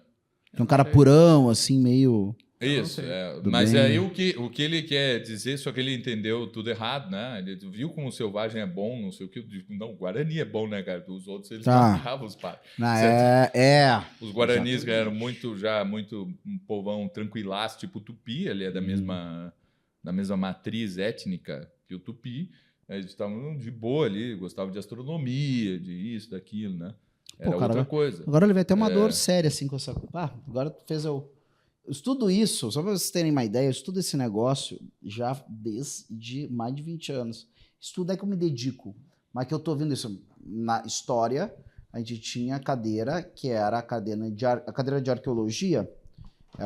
É um cara purão, assim, meio... Isso. sei. Tudo Mas bem. aí o que ele quer dizer, só que ele entendeu tudo errado, né? Ele viu como o selvagem é bom, não sei o que. Eu digo, não, o Guarani é bom, né, cara? Os outros, eles Tá. matavam os pais. Ah, Certo. Os Guaranis eram muito um povão tranquilaço, tipo o Tupi, ele é da mesma matriz étnica que o Tupi. Eles estavam de boa ali, gostavam de astronomia, de isso, daquilo, né? Era Pô, cara, outra coisa. Agora ele vai ter uma É. dor séria, assim, com essa... Agora tu fez eu estudo isso, só pra vocês terem uma ideia, eu estudo esse negócio já desde mais de 20 anos. Estudo é que eu me dedico, mas que eu tô vendo isso na história, a gente tinha a cadeira, que era a cadeira de arqueologia,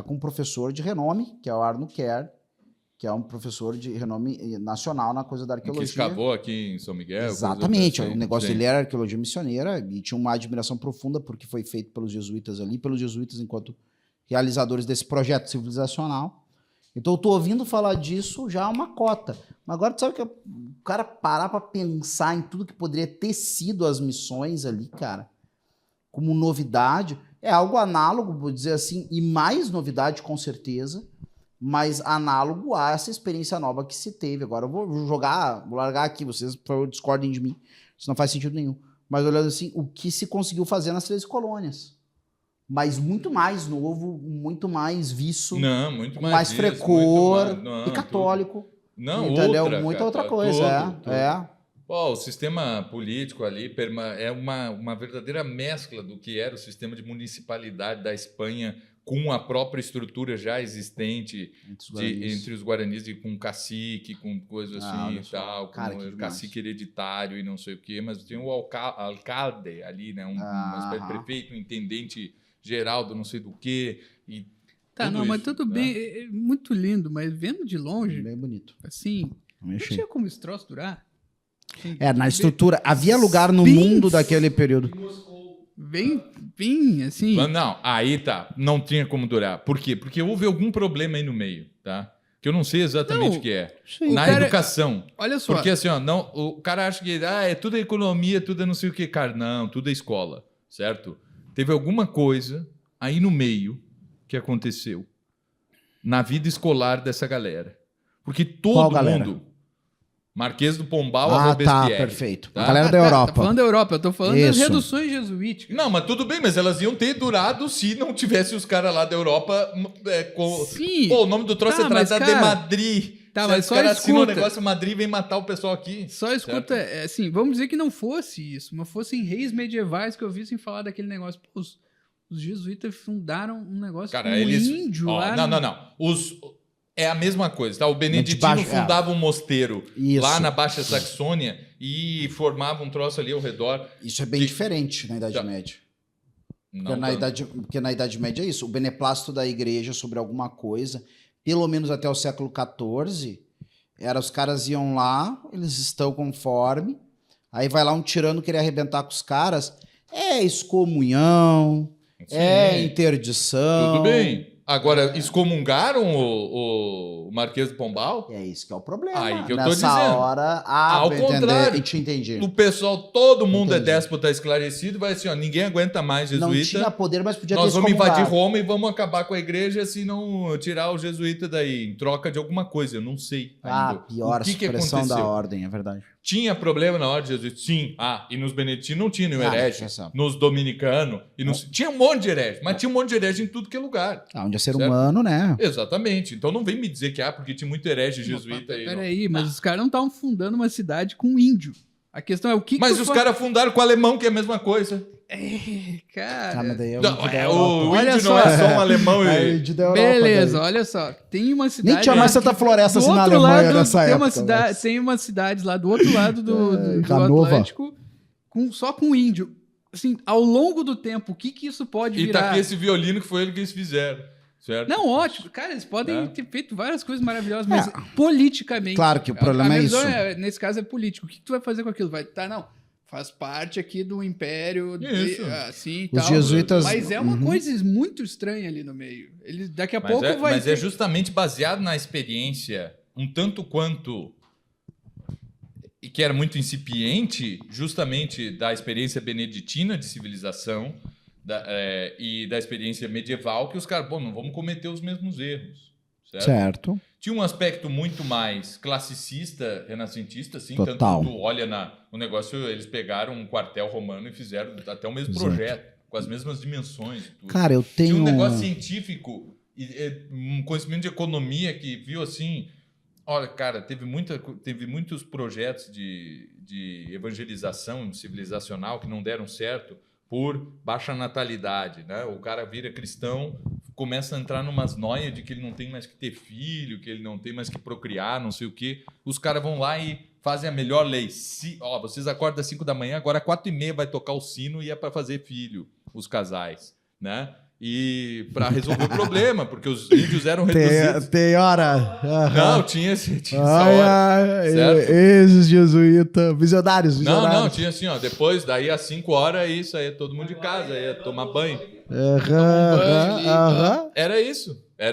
com um professor de renome, que é o Arno Kerr, que é um professor de renome nacional na coisa da Que arqueologia. escavou aqui em São Miguel. Exatamente, coisa o negócio Sim. dele era arqueologia missioneira e tinha uma admiração profunda porque foi feito pelos jesuítas ali, pelos jesuítas enquanto realizadores desse projeto civilizacional. Então eu tô ouvindo falar disso já uma cota. Mas agora tu sabe que o cara parar para pensar em tudo que poderia ter sido as missões ali, cara, como novidade, é algo análogo, vou dizer assim, e mais novidade com certeza, mas análogo a essa experiência nova que se teve. Agora eu vou largar aqui, vocês por favor, discordem de mim, isso não faz sentido nenhum. Mas olhando assim, o que se conseguiu fazer nas 13 colônias. Mas muito mais novo, muito mais viço, Não, muito mais. mais isso, frecor muito mais- não, e católico. tudo. Não, Entendeu? outra. Outra cara, coisa, tudo. Pô, o sistema político ali é uma verdadeira mescla do que era o sistema de municipalidade da Espanha com a própria estrutura já existente entre os guaranis e com cacique, com coisa assim olha e só. tal, Cara, com que o demais. cacique hereditário e não sei o quê, mas tinha o alcalde ali, né? Uma espécie de prefeito, um intendente geral do não sei do quê. E Tá, tudo não, mas isso, tudo né? bem, é muito lindo, mas vendo de longe, Bem bonito. assim, não Achei. tinha como esse troço durar. Assim, Na estrutura. Havia lugar no Bem- mundo daquele período. bem, assim, Mas não, aí tá, não tinha como durar. Por quê? Porque houve algum problema aí no meio, tá? Que eu não sei exatamente Não, o que é. o Na cara- educação. olha só, Porque assim, ó, não, o cara acha que é tudo economia, tudo é não sei o que, cara. Não, tudo é escola, certo? Teve alguma coisa aí no meio que aconteceu na vida escolar dessa galera. Porque Qual todo galera? mundo, Marquês do Pombal a Tá, Robespierre. perfeito. Tá? A galera da Europa. Tá falando da Europa, eu tô falando das Isso. reduções jesuíticas. Não, mas tudo bem, mas elas iam ter durado se não tivesse os caras lá da Europa Sim. Pô, o nome do troço Tá, é mas, Tratado de cara, Madrid. tá, Certo? mas Os só caras assinam o escuta. negócio Madrid e vem matar o pessoal aqui. Só escuta, assim, vamos dizer que não fosse isso, mas fossem reis medievais que eu vissem falar daquele negócio. Pô, os jesuítas fundaram um negócio Cara, com eles. índio Ó, lá. não. É a mesma coisa, tá? O Beneditino baixo, fundava um mosteiro Isso. lá na Baixa Saxônia e formava um troço ali ao redor. Isso é bem Que- diferente na Idade Tá. Média. Não, tanto. Porque na Idade Média é isso. O beneplácito da igreja sobre alguma coisa, pelo menos até o século XIV, era os caras iam lá, eles estão conforme, aí vai lá um tirano querer arrebentar com os caras, é excomunhão, é Sim, interdição. tudo bem. Agora, excomungaram o Marquês do Pombal? É isso que é o problema. Aí que eu tô Nessa dizendo. hora, Ao contrário. Eu te entendi. O pessoal, todo mundo Entendi. é déspota esclarecido, vai assim, ó, ninguém aguenta mais Não jesuíta. tinha poder, mas podia Nós ter vamos invadir excomungado. Roma e vamos acabar com a igreja se não tirar o jesuíta daí, em troca de alguma coisa, eu não sei ainda. Pior o que supressão aconteceu? da ordem, é verdade. Tinha problema na ordem de jesuíta? Sim. E nos beneditinos não tinha, no herege, essa- nos dominicanos, tinha um monte de herege, mas tinha um monte de herege em tudo que é lugar. Onde é ser Certo? humano, né? Exatamente. Então não vem me dizer que porque tinha muito herege jesuíta aí. não. Peraí, mas os caras não estavam fundando uma cidade com índio. A questão é o que Mas tu os fa- caras fundaram com o alemão, que é a mesma coisa. Cara, mas daí é Não, índio da o Europa. Olha índio só. não é só um alemão É e... índio da Europa, beleza, daí. olha só. Tem uma cidade. Nem tinha mais Santa Floresta do assim na outro Alemanha lado, nessa tem época. uma cidade, tem uma cidade lá do outro lado do Hannover. Atlântico, só com índio. Assim, ao longo do tempo, o que isso pode E tá virar? aqui esse violino que foi ele que eles fizeram. Certo? Não, ótimo. Cara, eles podem É. ter feito várias coisas maravilhosas, mas politicamente. Claro que o problema minha é visão isso. nesse caso é político. O que tu vai fazer com aquilo? Não. Faz parte aqui do império, Isso. assim e Os tal. jesuítas. Mas é uma Uhum. coisa muito estranha ali no meio. Ele, daqui a Mas, pouco vai mas ter... é justamente baseado na experiência, um tanto quanto. E que era muito incipiente, justamente da experiência beneditina de civilização e da experiência medieval, que os caras, não vamos cometer os mesmos erros. Certo? Certo. Tinha um aspecto muito mais classicista, renascentista, assim, Total. tanto tu olha o negócio, eles pegaram um quartel romano e fizeram até o mesmo Exato. projeto, com as mesmas dimensões e tudo. Cara, eu tenho. Tinha um negócio científico, um conhecimento de economia que viu assim. Olha, cara, teve muitos projetos de evangelização civilizacional que não deram certo por baixa natalidade, né? O cara vira cristão, começa a entrar numas noias de que ele não tem mais que ter filho, que ele não tem mais que procriar, não sei o quê. Os caras vão lá e fazem a melhor lei. Vocês acordam às 5 da manhã, agora às 4h30 vai tocar o sino e é para fazer filho, os casais, né? E para resolver o problema, porque os índios eram reduzidos. Tem hora. Não, tinha essa hora. Certo? Esses jesuítas, visionários. Não, tinha assim, ó. Depois, daí às 5 horas, isso aí, todo mundo de casa, ia tomar banho. Era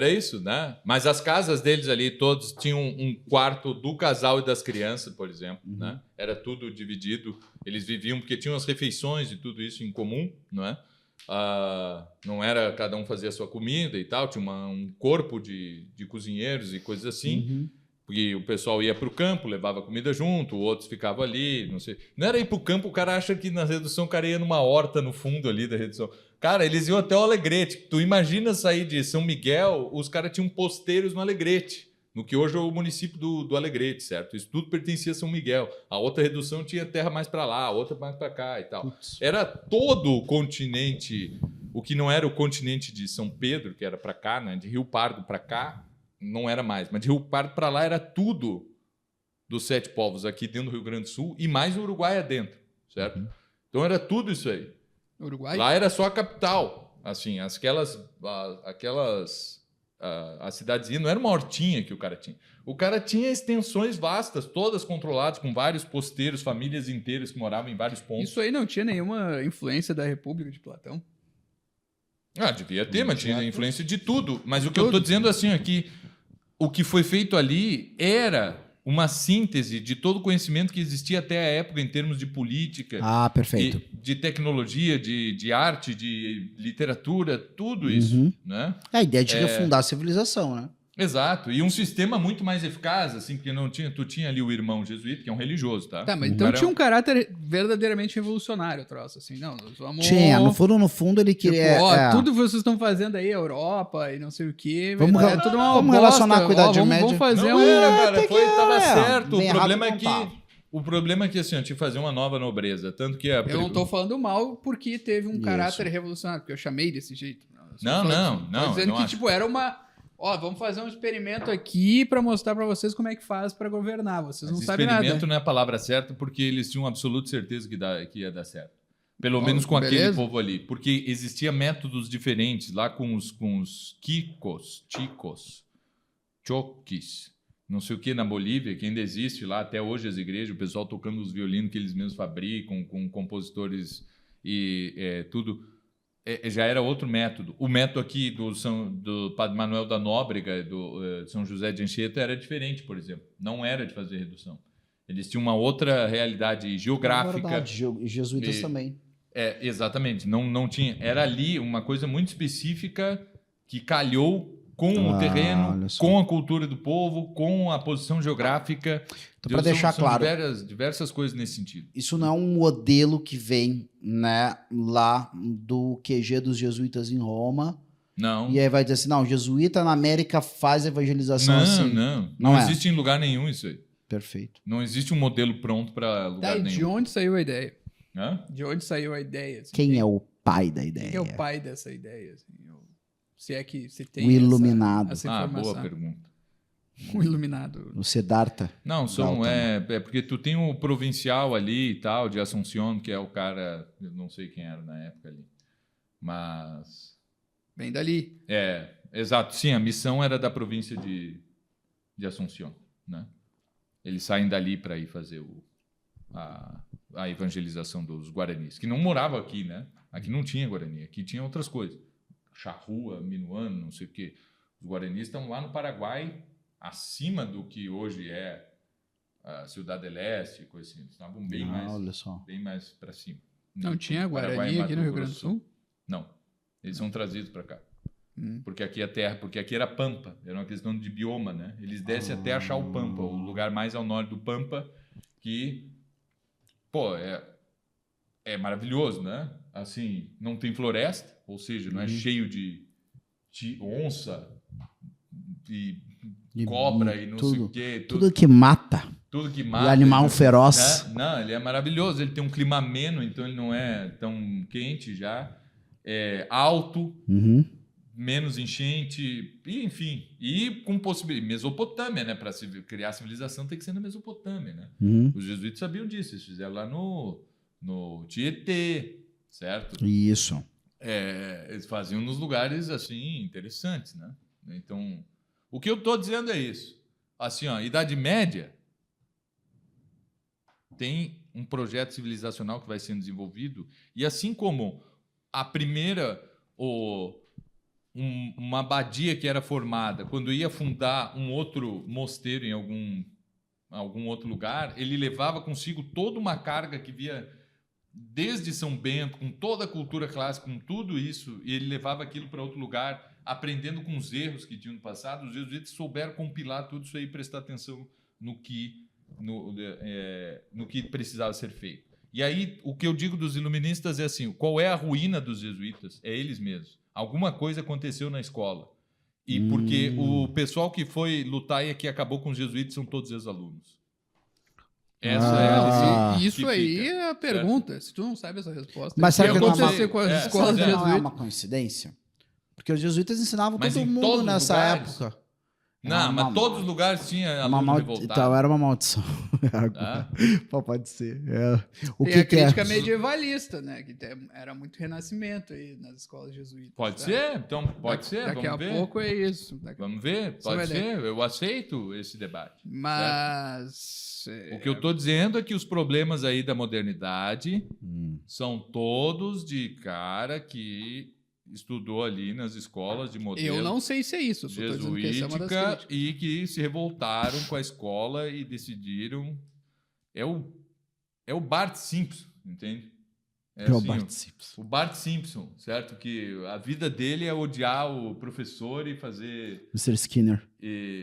isso, né? Mas as casas deles ali, todos tinham um quarto do casal e das crianças, por exemplo, né? Era tudo dividido. Eles viviam, porque tinham as refeições e tudo isso em comum, não é? Não era cada um fazia a sua comida e tal, tinha um corpo de cozinheiros e coisas assim, porque o pessoal ia para o campo, levava comida junto, outros ficavam ali, não sei. Não era ir para o campo, o cara acha que na redução o cara ia numa horta no fundo ali da redução. Cara, eles iam até o Alegrete. Tu imagina sair de São Miguel, os caras tinham posteiros no Alegrete, no que hoje é o município do Alegrete, certo? Isso tudo pertencia a São Miguel. A outra redução tinha terra mais para lá, a outra mais para cá e tal. Putz. Era todo o continente, o que não era o continente de São Pedro, que era para cá, né? De Rio Pardo para cá, não era mais. Mas de Rio Pardo para lá era tudo dos 7 povos aqui dentro do Rio Grande do Sul e mais o Uruguai adentro, certo? Então era tudo isso aí. Uruguai? Lá era só a capital, assim, a cidadezinha não era uma hortinha que o cara tinha. O cara tinha extensões vastas, todas controladas, com vários posteiros, famílias inteiras que moravam em vários pontos. Isso aí não tinha nenhuma influência da República de Platão? Devia ter, mas tinha influência de tudo. Mas o que eu estou dizendo assim aqui, o que foi feito ali era uma síntese de todo o conhecimento que existia até a época em termos de política, Perfeito. de tecnologia, de arte, de literatura, tudo isso, né? A ideia de refundar a civilização, né? Exato, e um sistema muito mais eficaz, assim, porque não tinha, tu tinha ali o irmão jesuíta, que é um religioso, tá? Tá, mas então tinha um caráter verdadeiramente revolucionário, o troço, assim, não, nós vamos... Tinha, no fundo ele queria... tudo que vocês estão fazendo aí, Europa e não sei o quê... Vamos relacionar com a Idade Média. Vamos fazer não era, cara, tava certo, bem o problema errado é que... não tava. O problema é que, assim, eu tinha que fazer uma nova nobreza, tanto que... Eu não tô falando mal porque teve um caráter revolucionário, porque eu chamei desse jeito. Não. Tô dizendo que, tipo, era uma... vamos fazer um experimento aqui pra mostrar pra vocês como é que faz pra governar. Vocês não sabem nada. Experimento não é a palavra certa porque eles tinham absoluta certeza que ia dar certo. Pelo menos com aquele povo ali. Porque existia métodos diferentes lá com os ticos, choques, não sei o que na Bolívia, que ainda existe lá até hoje as igrejas, o pessoal tocando os violinos que eles mesmos fabricam, com compositores e tudo. Já era outro método. O método aqui do Padre Manuel da Nóbrega, do São José de Anchieta, era diferente, por exemplo. Não era de fazer redução. Eles tinham uma outra realidade geográfica. É verdade, jesuítas também. Exatamente. Não tinha. Era ali uma coisa muito específica que calhou com o terreno, com a cultura do povo, com a posição geográfica. Então, para deixar claro, diversas coisas nesse sentido. Isso não é um modelo que vem, né, lá do QG dos jesuítas em Roma. Não. E aí vai dizer assim, não, jesuíta na América faz evangelização assim. Não existe em lugar nenhum isso aí. Perfeito. Não existe um modelo pronto para lugar nenhum. De onde saiu a ideia? Hã? De onde saiu a ideia? Assim, Quem é o pai da ideia? Quem é o pai dessa ideia? Assim, se é que se tem o iluminado. essa informação. Boa pergunta. O iluminado. O Siddhartha. Não, é porque tu tem o provincial ali e tal, de Assunción, que é o cara, eu não sei quem era na época ali, mas... Vem dali. Exato, sim, a missão era da província de Assunción, né? Eles saem dali para ir fazer a evangelização dos guaranis, que não moravam aqui, né? Aqui não tinha guarani, aqui tinha outras coisas. Charrua, Minuano, não sei o quê. Os guaranis estão lá no Paraguai, acima do que hoje é a Ciudad del Este, coisa assim. Eles estavam bem mais para cima. Não tinha guarani aqui no Rio Grande do Sul? Não. Eles são trazidos para cá. Porque aqui é terra, porque aqui era pampa. Era uma questão de bioma, né? Eles descem até achar o Pampa, o lugar mais ao norte do Pampa, que, é maravilhoso, né? Assim, não tem floresta, ou seja, não é cheio de onça e cobra e não sei o quê. Tudo que mata. Tudo que mata. E animal feroz. Não, ele é maravilhoso. Ele tem um clima ameno, então ele não é tão quente já. É alto, menos enchente, e, enfim. E com possibilidade. Mesopotâmia, né? Para criar civilização tem que ser na Mesopotâmia, né? Os jesuítas sabiam disso, eles fizeram lá no Tietê, certo? Isso. Eles faziam nos lugares, assim, interessantes, né? Então, o que eu estou dizendo é isso. Assim, ó, Idade Média tem um projeto civilizacional que vai sendo desenvolvido, e assim como a primeira... uma abadia que era formada, quando ia fundar um outro mosteiro em algum outro lugar, ele levava consigo toda uma carga que via desde São Bento, com toda a cultura clássica, com tudo isso, e ele levava aquilo para outro lugar, aprendendo com os erros que tinham no passado. Os jesuítas souberam compilar tudo isso aí e prestar atenção no que precisava ser feito. E aí, o que eu digo dos iluministas é assim, qual é a ruína dos jesuítas? É eles mesmos. Alguma coisa aconteceu na escola. E porque o pessoal que foi lutar e que acabou com os jesuítas são todos ex-alunos. Essa é a lição. Isso que aí fica, é a pergunta. Se tu não sabe essa resposta, Mas o que será que não é acontecer uma- com as é, escolas Será que não é jesuítas? uma coincidência? Porque os jesuítas ensinavam Mas todo em mundo todos os nessa lugares. época. Não, mas todos os lugares tinha Uma aluno Então revoltado. era uma maldição. Tá? Pô, pode ser. O Tem que a crítica é? medievalista, né? Que era muito renascimento aí nas escolas jesuítas. Pode tá? ser? Então, pode ser. Daqui a Vamos ver. pouco é isso. Vamos ver, Só vai pode ser. Eu aceito esse debate. Mas... O que eu estou dizendo é que os problemas aí da modernidade Hum. são todos de cara que estudou ali nas escolas de modelo Eu não sei se é isso. Eu só tô dizendo que essa é uma das jesuítica críticas. e que se revoltaram com a escola e decidiram... É o Bart Simpson, entende? É o assim, Bart Simpson. o Bart Simpson, certo? Que a vida dele é odiar o professor e fazer Mr. Skinner.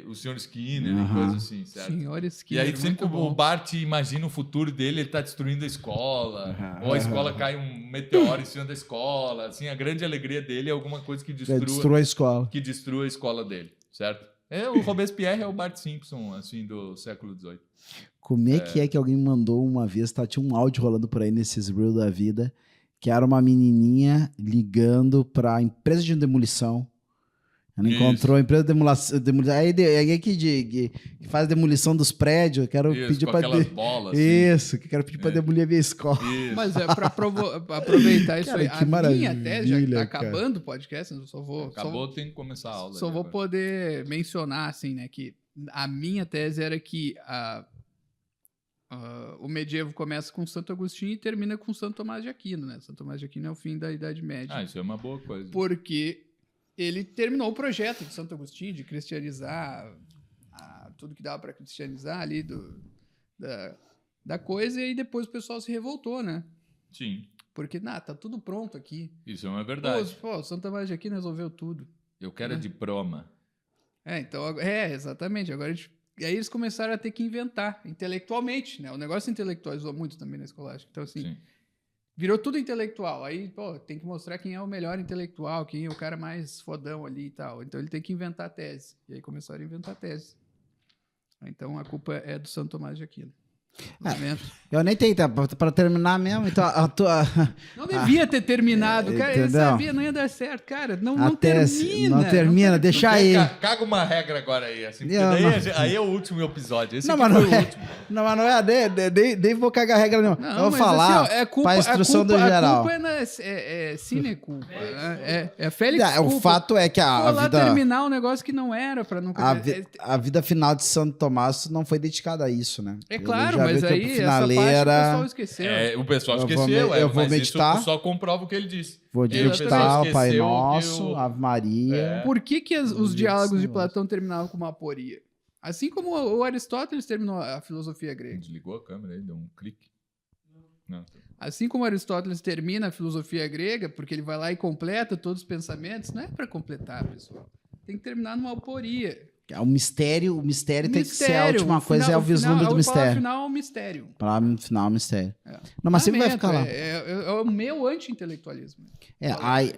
o Sr. Skinner e Aham. coisa assim, certo? Senhores que E aí sempre o Bart imagina o futuro dele, ele está destruindo a escola, Aham. ou a escola cai um meteoro em cima da escola, assim, a grande alegria dele é alguma coisa que Destrua a escola. destrua a escola dele, certo? O Robespierre é o Bart Simpson, assim, do século XVIII. Como é que alguém mandou uma vez, tá? Tinha um áudio rolando por aí nesses Reels da vida, que era uma menininha ligando pra empresa de demolição. Ela Isso. encontrou a empresa de demolição. Aí que faz demolição dos prédios, eu quero Isso, pedir com pra... aquelas bolas, assim. Isso, que eu quero pedir pra demolir a minha escola. Isso. Mas é pra aproveitar isso Cara, aí. que A minha tese, já que maravilha, tá cara. acabando o podcast, eu só vou... Acabou, tem que começar a aula. Só ali vou agora. poder mencionar, assim, né, que a minha tese era que o medievo começa com Santo Agostinho e termina com Santo Tomás de Aquino, né? Santo Tomás de Aquino é o fim da Idade Média. Isso é uma boa coisa. Porque ele terminou o projeto de Santo Agostinho de cristianizar tudo que dava para cristianizar ali da coisa, e aí depois o pessoal se revoltou, né? Sim, Porque, tá tudo pronto aqui. isso é uma verdade. Pô, Santo Tomás de Aquino resolveu tudo. Eu quero a diploma. Então, exatamente. Agora e aí eles começaram a ter que inventar intelectualmente, né? O negócio intelectualizou muito também na escolástica. Então, assim, Sim. virou tudo intelectual. Aí, pô, tem que mostrar quem é o melhor intelectual, quem é o cara mais fodão ali e tal. Então, ele tem que inventar tese. E aí começaram a inventar tese. Então, a culpa é do Santo Tomás de Aquino. Lamento. Eu nem tenho, pra terminar mesmo, então a tua... Não devia ter terminado, cara. Ele entendeu? sabia, não ia dar certo. Cara, não a tese, termina. não termina, deixa aí. Caga uma regra agora aí, assim, porque Não, daí não. aí é o último episódio. Esse Não, aqui mas foi não o é, último. não, mas não é, nem vou cagar regra nenhuma. Não, Eu vou mas falar assim, ó, pra instrução do geral. A culpa é sine culpa. É Félix O culpa. fato é que Foi a lá vida... terminar um negócio que não era pra nunca... A vida final de Santo Tomás não foi dedicada a isso, né? É Ele claro, já mas viu que aí o essa parte o pessoal esqueceu. O pessoal Eu vou esqueceu, me- eu vou mas meditar. isso só comprova o que ele disse. Vou E aí o meditar pessoal o Pai esqueceu Nosso, que o- Ave Maria. Por que os Deus diálogos de Deus. Platão terminavam com uma aporia? Assim como o Aristóteles terminou a filosofia grega. Desligou a câmera aí, deu um clique. Não. Assim como Aristóteles termina a filosofia grega, porque ele vai lá e completa todos os pensamentos, não é para completar, pessoal. Tem que terminar numa aporia. O mistério tem que ser a última coisa, é o vislumbre do O mistério. final é um mistério. Palavra final é o mistério. É. Não, mas sempre vai Lamento, ficar lá. É o meu anti-intelectualismo.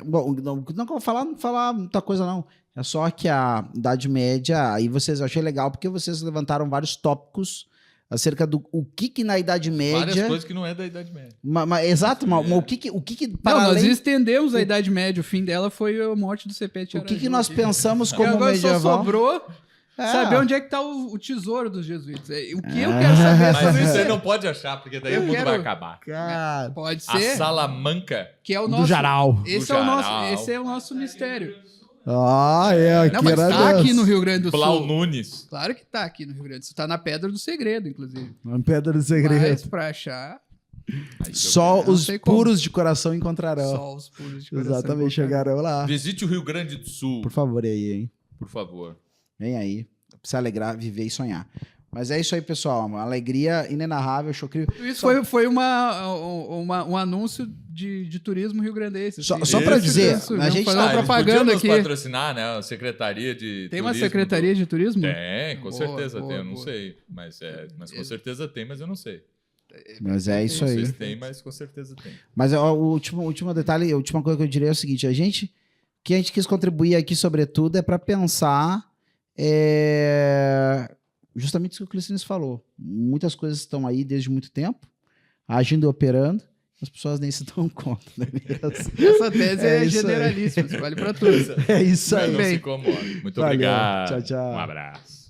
Bom, não que eu vou falar muita coisa, não. É só que a Idade Média, aí eu achei legal, porque vocês levantaram vários tópicos acerca do o que na Idade Várias Média... coisas que não é da Idade Média. Exato, mas o que para Não, nós além... estendemos a Idade Média. O fim dela foi a morte do Cepete O Araju. que nós pensamos E como agora só medieval... sobrou É. saber onde é que tá o tesouro dos jesuítas. O que eu quero saber Mas sobre isso isso aí não pode achar, porque daí Eu o mundo quero- vai acabar. Cara, pode A ser, Salamanca. que é o nosso... do Jaral. Esse Do é, o nosso, Jaral. esse é o nosso mistério. Aqui Não, mas era tá aqui Deus. no Rio Grande do Blau Sul. Nunes. Claro que tá aqui no Rio Grande do Sul. Tá na Pedra do Segredo, inclusive. Uma pedra do segredo. Mas pra achar, Só Não os sei como. puros de coração encontrarão. só os puros de coração. Exatamente, chegarão lá. Visite o Rio Grande do Sul, Por favor, aí, hein? por favor. Vem aí. Se alegrar, viver e sonhar. Mas é isso aí, pessoal. Uma alegria inenarrável, chocrio. Isso foi um anúncio de turismo rio-grandense. Só assim. pra Esse dizer, Isso, a vamos gente fazer tá- uma eles propaganda podiam aqui. nos patrocinar, né? A Secretaria de Tem uma Turismo secretaria de turismo? Tem, com Boa, certeza boa, tem, eu não boa. sei. Mas com certeza tem, mas eu não sei. Mas é isso Não aí. sei se tem, mas com certeza tem. Mas ó, o último detalhe, a última coisa que eu diria é o seguinte: o que a gente quis contribuir aqui, sobretudo, é para pensar justamente isso que o Clístenes falou. Muitas coisas estão aí desde muito tempo, agindo e operando, as pessoas nem se dão conta. Né? Essa tese é, isso aí. generalíssima, isso vale pra tudo. É isso aí. Não bem. se incomoda. Muito Valeu. obrigado. Tchau, tchau. Um abraço.